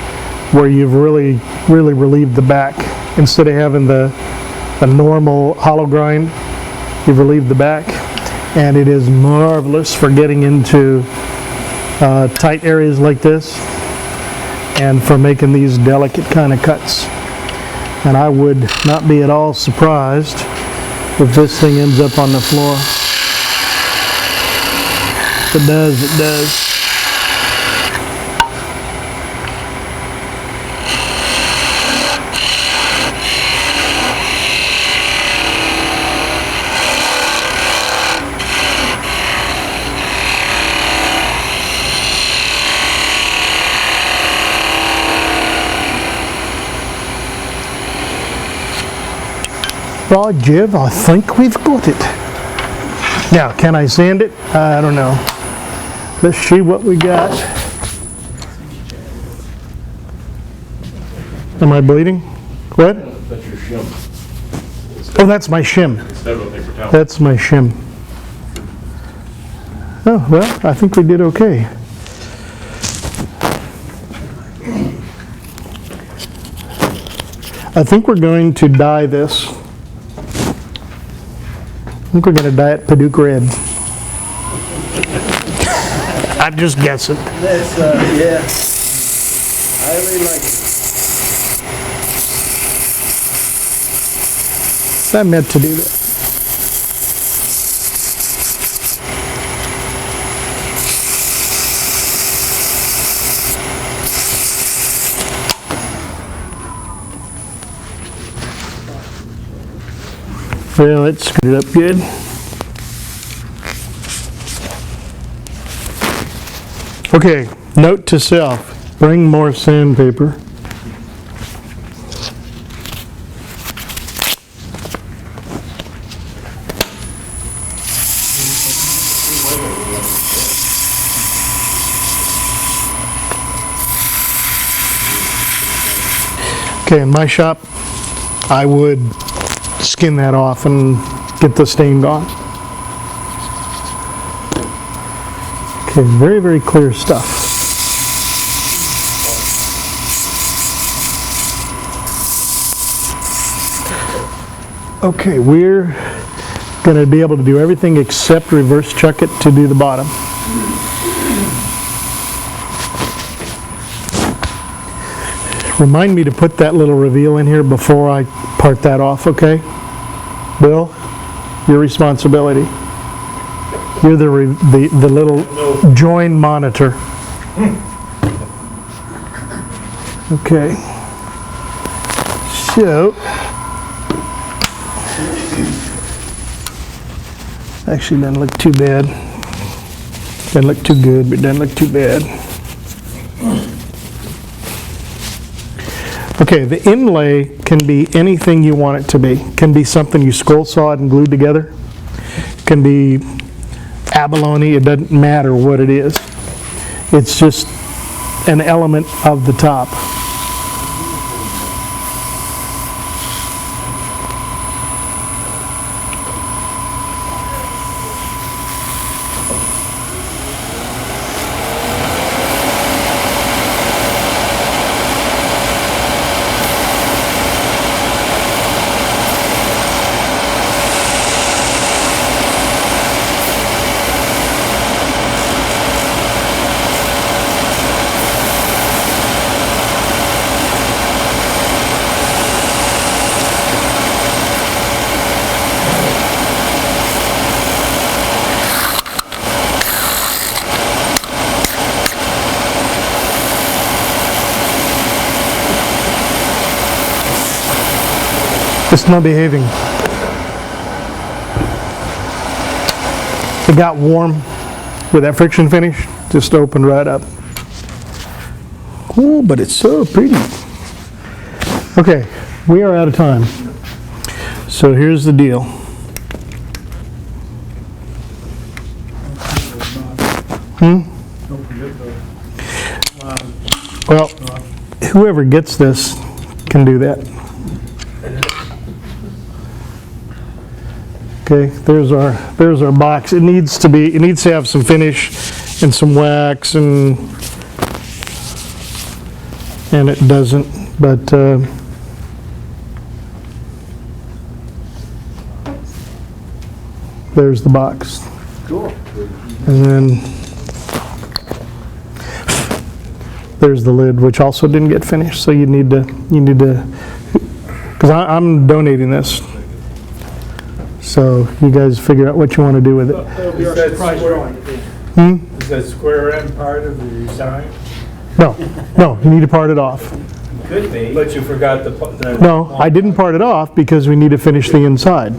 where you've really relieved the back. Instead of having the normal hollow grind, you've relieved the back. And it is marvelous for getting into tight areas like this and for making these delicate kind of cuts. And I would not be at all surprised if this thing ends up on the floor. If it does, it does. Right, Jeff, I think we've got it. Now, can I sand it? I don't know. Let's see what we got. Am I bleeding? What? That's your shim. Oh, that's my shim. Instead of a paper towel. That's my shim. Oh, well, I think we did okay. I think we're going to dye this. I think we're going to dye it Paduke red. I'm just guessing. That's, yeah. I really like it. I meant to do that. Well, let's screw it up good. Okay, note to self, bring more sandpaper. Okay, in my shop, I would skin that off and get the stain gone. Okay, very clear stuff. Okay, we're going to be able to do everything except reverse chuck it to do the bottom. Remind me to put that little reveal in here before I part that off, okay? Bill, your responsibility. You're the little join monitor. Okay. So, actually doesn't look too bad. Doesn't look too good, but doesn't look too bad. Okay, the inlay can be anything you want it to be. Can be something you scroll sawed and glued together. Can be abalone, it doesn't matter what it is. It's just an element of the top. It's not behaving. It got warm with that friction finish, just opened right up. Oh, but it's so pretty. Okay, we are out of time. So here's the deal. Well, whoever gets this can do that. Okay, there's our box. It needs to have some finish and some wax, and it doesn't, but there's the box. Cool. And then there's the lid, which also didn't get finished, so you need to, because I'm donating this. So you guys figure out what you want to do with it. That'll be our Is that surprise square? drawing at the end. Is that square end part of the design? No, you need to part it off. Could be. But you forgot the. No, I didn't part it off because we need to finish the inside.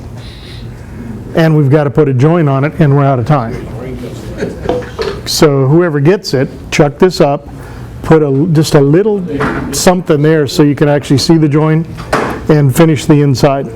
And we've got to put a joint on it, and we're out of time. So whoever gets it, chuck this up, put just a little something there so you can actually see the joint, and finish the inside.